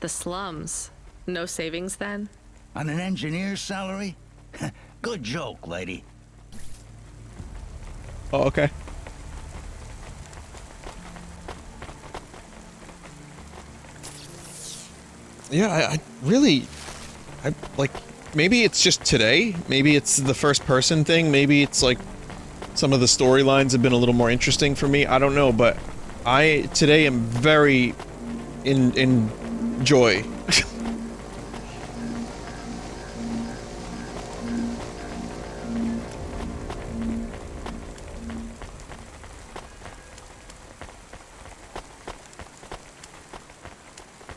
The slums? No savings then? On an engineer's salary? Good joke, lady. Oh, okay. Yeah, I really... like, maybe it's just today, maybe it's the first person thing, maybe it's like some of the storylines have been a little more interesting for me. I don't know, but I today am very in joy.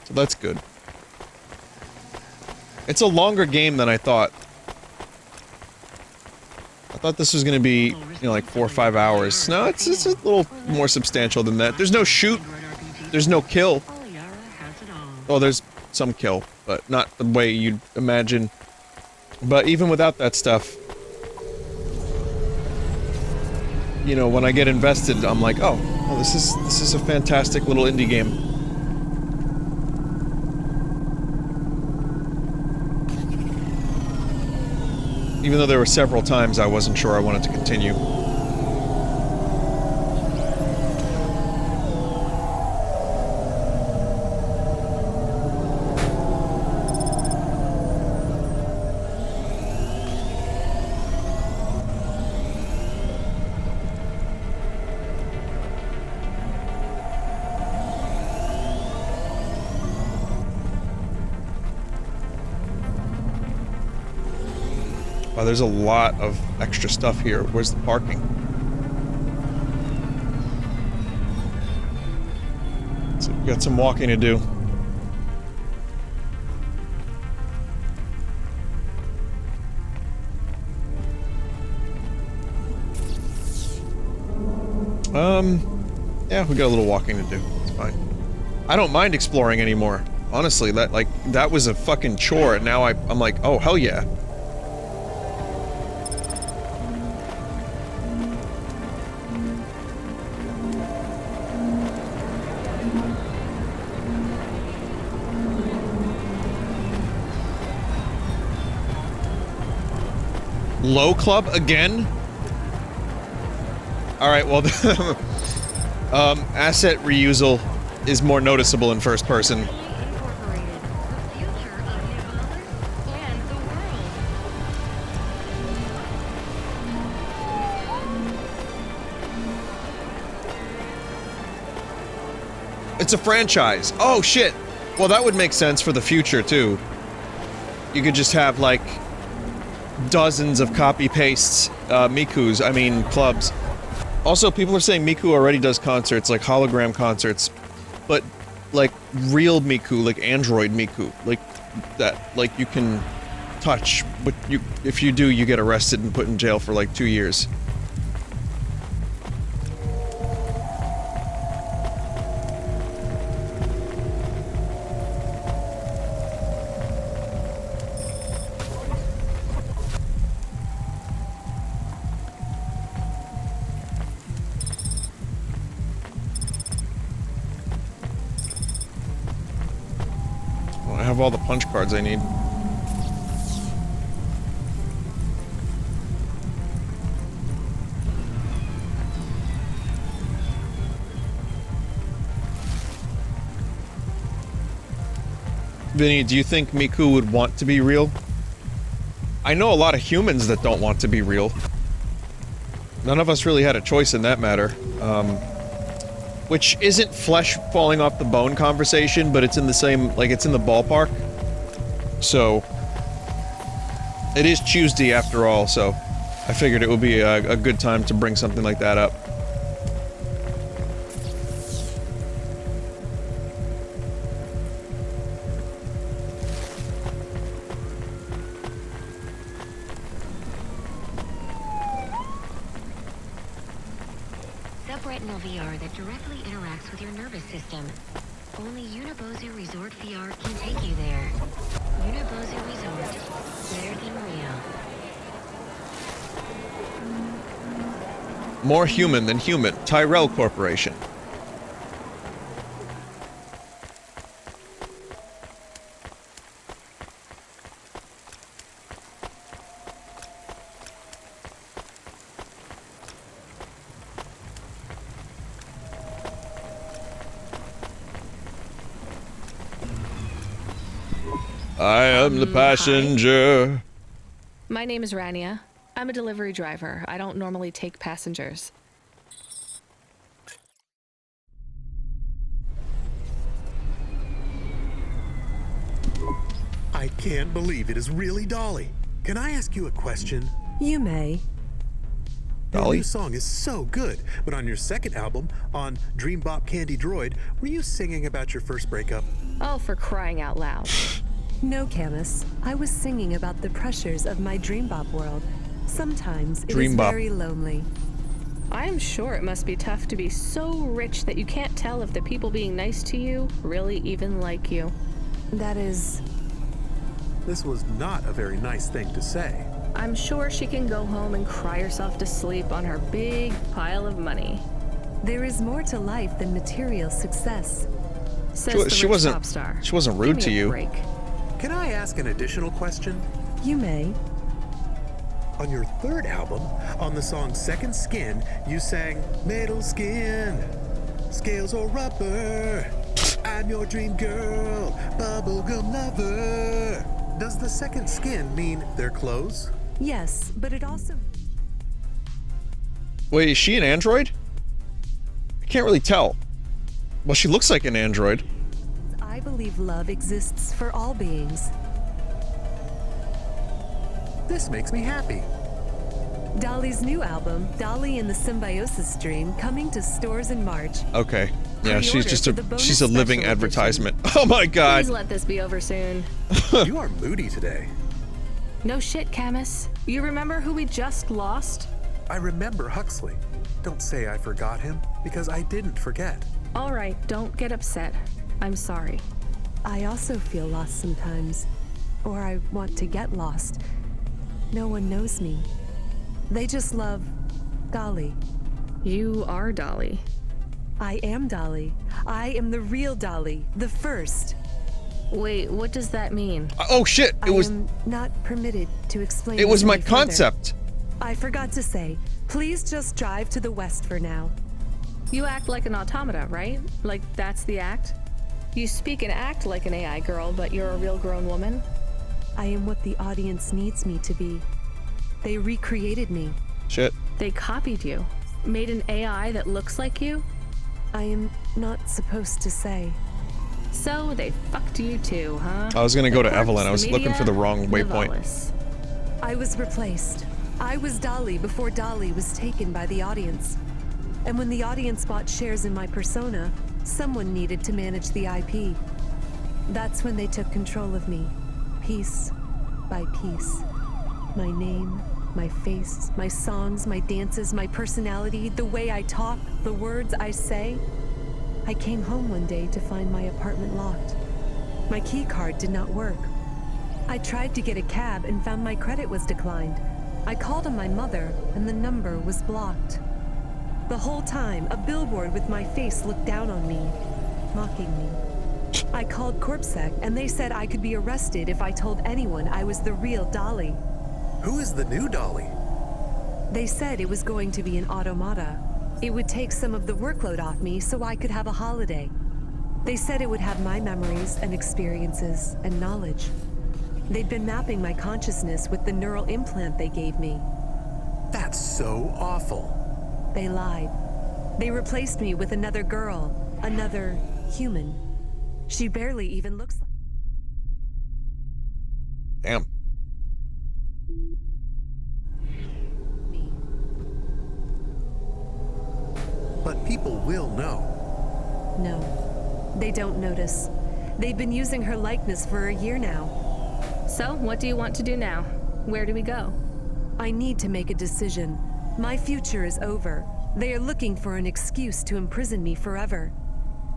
So that's good. It's a longer game than I thought. I thought this was gonna be, you know, like 4 or 5 hours. No, it's a little more substantial than that. There's no shoot. There's no kill. Oh, there's some kill, but not the way you'd imagine. But even without that stuff, you know, when I get invested, I'm like, oh, this is a fantastic little indie game. Even though there were several times I wasn't sure I wanted to continue. Wow, there's a lot of extra stuff here. Where's the parking? So we got some walking to do. Yeah, we got a little walking to do. It's fine. I don't mind exploring anymore. Honestly, that was a fucking chore, and now I'm like, oh, hell yeah. Low club again? Alright, well, asset reusal is more noticeable in first person. It's a franchise. Oh, shit. Well, that would make sense for the future, too. You could just have, like, dozens of copy-pastes, clubs. Also, people are saying Miku already does concerts, like hologram concerts, but, like, real Miku, like Android Miku, like, that, like, you can touch, but if you do, you get arrested and put in jail for, like, 2 years. All the punch cards I need. Vinny, do you think Miku would want to be real? I know a lot of humans that don't want to be real. None of us really had a choice in that matter. Which isn't flesh falling off the bone conversation, but it's in the same, like, it's in the ballpark. So, it is Tuesday after all, so I figured it would be a good time to bring something like that up. Subretinal VR that directly interacts with your nervous system. Only Unibozu Resort VR can take you there. Unibozu Resort, better than real. More human than human. Tyrell Corporation. I am the passenger. My name is Rania. I'm a delivery driver. I don't normally take passengers. I can't believe it is really Dolly. Can I ask you a question? You may. Your new song is so good, but on your second album, on Dream Bop Candy Droid, were you singing about your first breakup? Oh, for crying out loud. No, Camus. I was singing about the pressures of my Dream Bop world. Sometimes it is very lonely. I am sure it must be tough to be so rich that you can't tell if the people being nice to you really even like you. That is... This was not a very nice thing to say. I'm sure she can go home and cry herself to sleep on her big pile of money. There is more to life than material success. Says She wasn't rude to you. Break. Can I ask an additional question? You may. On your third album, on the song Second Skin, you sang metal skin, scales or rubber, I'm your dream girl, bubblegum lover. Does the second skin mean their clothes? Yes, but it also... Wait, is she an android? I can't really tell. Well, she looks like an android. I believe love exists for all beings. This makes me happy. Dolly's new album, Dolly and the Symbiosis Dream, coming to stores in March. Okay. Yeah, she's just she's a bonus living special advertisement. Oh my god. Please let this be over soon. You are moody today. No shit, Camus. You remember who we just lost? I remember Huxley. Don't say I forgot him, because I didn't forget. All right, don't get upset. I'm sorry. I also feel lost sometimes. Or I want to get lost. No one knows me. They just love Dolly. You are Dolly. I am Dolly. I am the real Dolly, the first. Wait, what does that mean? Oh shit, I am not permitted to explain. It was my further. concept. I forgot to say, please just drive to the west for now. You act like an automata, right? Like that's the act? You speak and act like an AI girl, but you're a real grown woman? I am what the audience needs me to be. They recreated me. Shit. They copied you. Made an AI that looks like you? I am not supposed to say. So they fucked you too, huh? I was gonna go to Evelyn. I was Media, looking for the wrong waypoint. Novalis. I was replaced. I was Dolly before Dolly was taken by the audience. And when the audience bought shares in my persona, someone needed to manage the IP. That's when they took control of me, piece by piece. My name, my face, my songs, my dances, my personality, the way I talk, the words I say. I came home one day to find my apartment locked. My key card did not work. I tried to get a cab and found my credit was declined. I called on my mother and the number was blocked. The whole time, a billboard with my face looked down on me, mocking me. I called CorpSec and they said I could be arrested if I told anyone I was the real Dolly. Who is the new Dolly? They said it was going to be an automata. It would take some of the workload off me so I could have a holiday. They said it would have my memories and experiences and knowledge. They'd been mapping my consciousness with the neural implant they gave me. That's so awful. They lied. They replaced me with another girl, another human. She barely even looks like... Damn. But people will know. No, they don't notice. They've been using her likeness for a year now. So, what do you want to do now? Where do we go? I need to make a decision. My future is over. They are looking for an excuse to imprison me forever.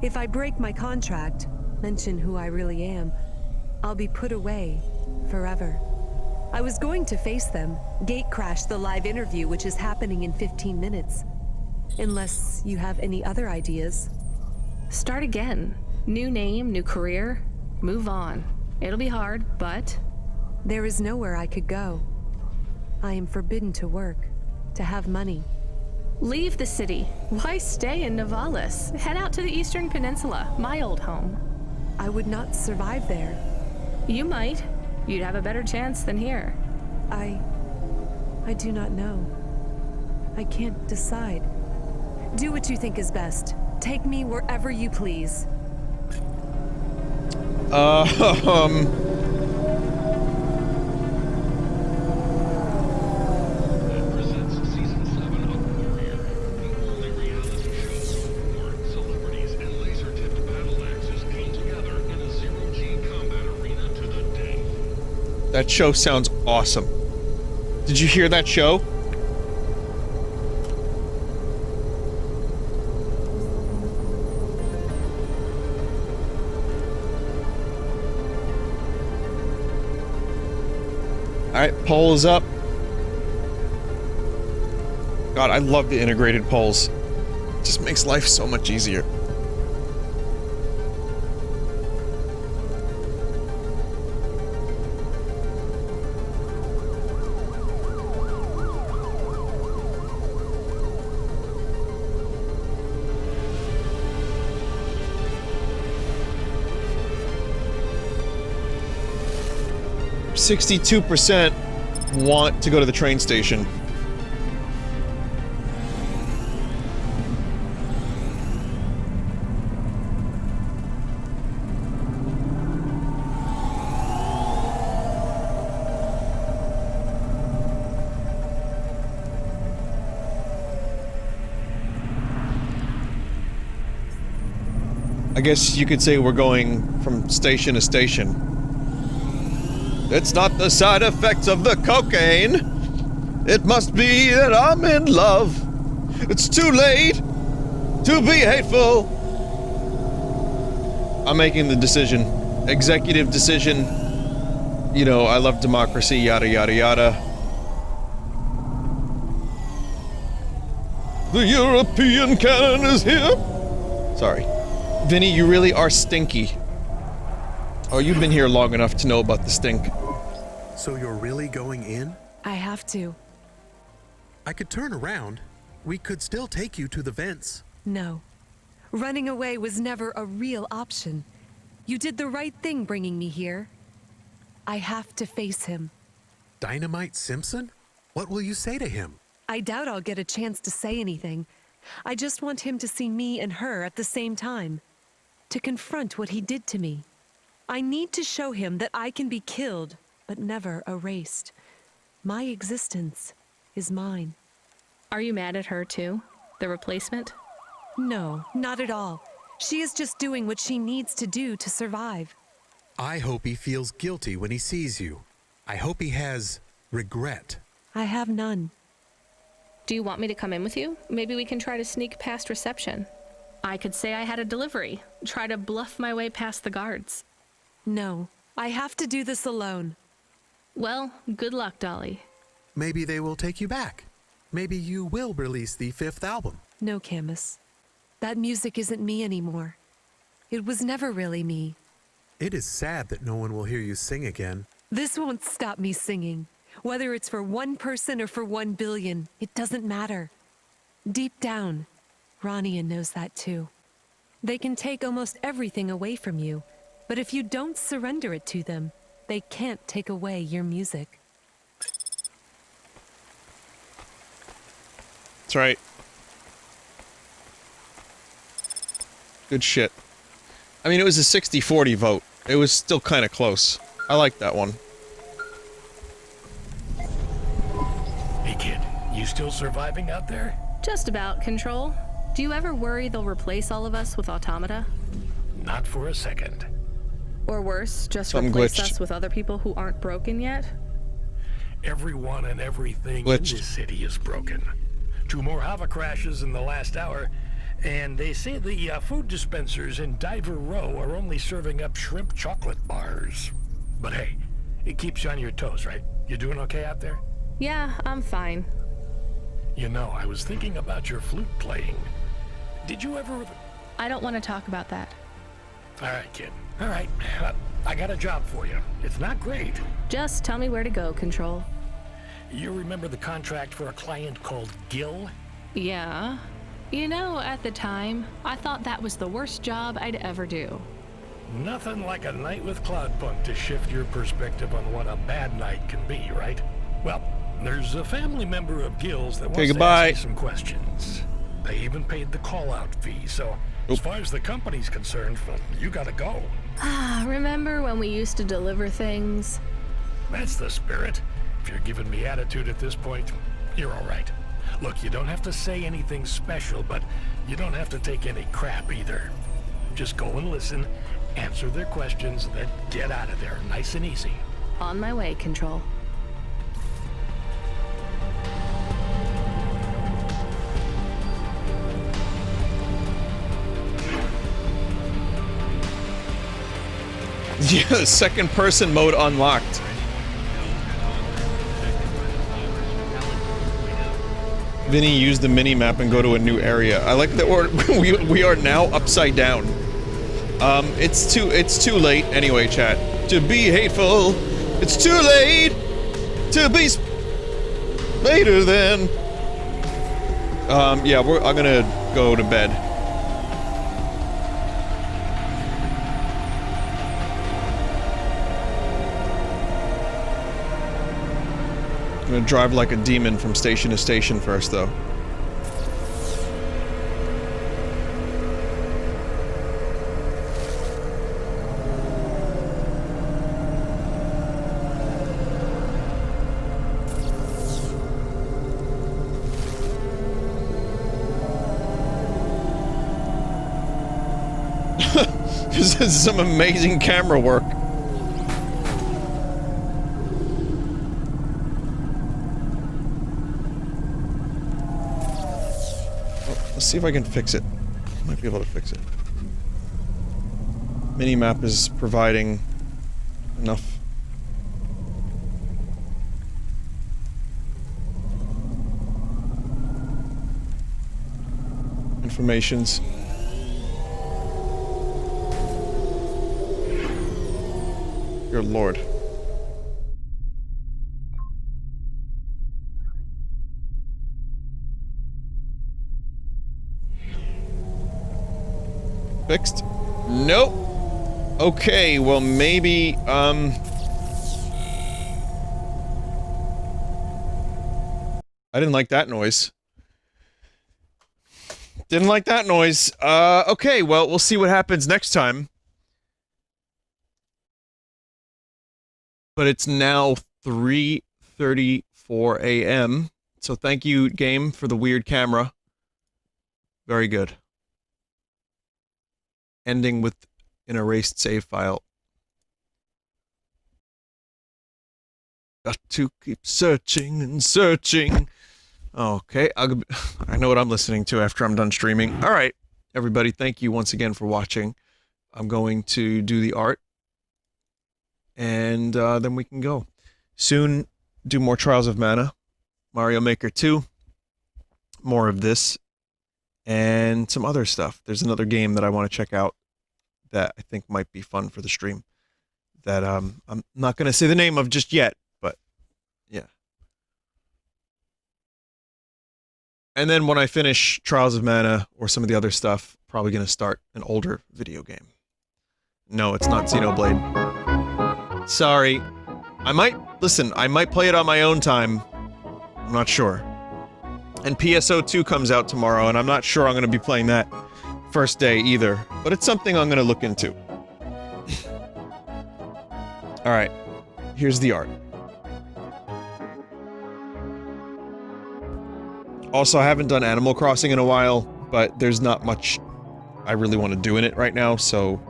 If I break my contract, mention who I really am, I'll be put away forever. I was going to face them, gatecrash the live interview which is happening in 15 minutes. Unless you have any other ideas. Start again. New name, new career. Move on. It'll be hard, but... There is nowhere I could go. I am forbidden to work, to have money. Leave the city. Why stay in Novalis? Head out to the Eastern Peninsula, my old home. I would not survive there. You might. You'd have a better chance than here. I I do not know. I can't decide. Do what you think is best. Take me wherever you please. That show sounds awesome. Did you hear that show? Alright, poll is up. God, I love the integrated polls. It just makes life so much easier. %62% want to go to the train station. I guess you could say we're going from station to station. It's not the side effects of the cocaine. It must be that I'm in love. It's too late to be hateful. I'm making the decision. Executive decision. You know, I love democracy, yada yada yada. The European cannon is here. Sorry. Vinny, you really are stinky. Oh, you've been here long enough to know about the stink. So you're really going in? I have to. I could turn around. We could still take you to the vents. No. Running away was never a real option. You did the right thing bringing me here. I have to face him. Dynamite Simpson? What will you say to him? I doubt I'll get a chance to say anything. I just want him to see me and her at the same time. To confront what he did to me. I need to show him that I can be killed, but never erased. My existence is mine. Are you mad at her too? The replacement? No, not at all. She is just doing what she needs to do to survive. I hope he feels guilty when he sees you. I hope he has regret. I have none. Do you want me to come in with you? Maybe we can try to sneak past reception. I could say I had a delivery. Try to bluff my way past the guards. No, I have to do this alone. Well, good luck, Dolly. Maybe they will take you back. Maybe you will release the 5th album. No, Camus. That music isn't me anymore. It was never really me. It is sad that no one will hear you sing again. This won't stop me singing. Whether it's for one person or for 1 billion, it doesn't matter. Deep down, Rania knows that too. They can take almost everything away from you, but if you don't surrender it to them, they can't take away your music. That's right. Good shit. I mean, it was a 60-40 vote. It was still kind of close. I like that one. Hey kid, you still surviving out there? Just about, Control. Do you ever worry they'll replace all of us with automata? Not for a second. Or worse, just Something replace glitched. us with other people who aren't broken yet? Everyone and everything Glitched. in this city is broken. 2 more Hava crashes in the last hour, and they say the food dispensers in Diver Row are only serving up shrimp chocolate bars. But hey, it keeps you on your toes, right? You doing okay out there? Yeah, I'm fine. You know, I was thinking about your flute playing. Did you ever... I don't want to talk about that. All right, kid. All right. I got a job for you. It's not great. Just tell me where to go, Control. You remember the contract for a client called Gil? Yeah. You know, at the time, I thought that was the worst job I'd ever do. Nothing like a night with Cloudpunk to shift your perspective on what a bad night can be, right? Well, There's a family member of Gil's that wants to goodbye. ask you some questions. They even paid the call-out fee, so as far as the company's concerned, well, you gotta go. Remember when we used to deliver things? That's the spirit. If you're giving me attitude at this point, you're all right. Look, you don't have to say anything special, but you don't have to take any crap either. Just go and listen, answer their questions, and then get out of there, nice and easy. On my way, Control. Yeah, second person mode unlocked. Vinny, use the mini-map and go to a new area. I like that we are now upside down. It's too late anyway, chat. To be hateful, it's too late to be later than. Yeah, I'm gonna go to bed. I'm gonna drive like a demon from station to station first, though. This is some amazing camera work. Let's see if I can fix it. Might be able to fix it. Minimap is providing enough. Informations. Good lord. Fixed? Nope. Okay, well maybe, I didn't like that noise. Didn't like that noise. Okay, well, we'll see what happens next time. But it's now 3:34 a.m. So thank you, game, for the weird camera. Very good. Ending with an erased save file. Got to keep searching and searching. Okay, I know what I'm listening to after I'm done streaming. Alright, everybody, thank you once again for watching. I'm going to do the art. And then we can go. Soon, do more Trials of Mana. Mario Maker 2. More of this. And some other stuff. There's another game that I want to check out that I think might be fun for the stream. That I'm not going to say the name of just yet, but yeah. And then when I finish Trials of Mana or some of the other stuff, probably going to start an older video game. No, it's not Xenoblade. Sorry. I might play it on my own time. I'm not sure. And PSO 2 comes out tomorrow, and I'm not sure I'm going to be playing that first day either. But it's something I'm going to look into. Alright. Here's the art. Also, I haven't done Animal Crossing in a while, but there's not much I really want to do in it right now, so...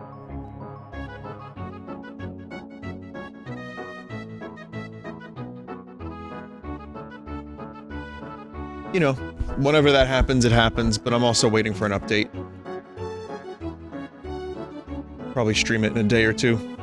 You know, whenever that happens, it happens, but I'm also waiting for an update. Probably stream it in a day or two.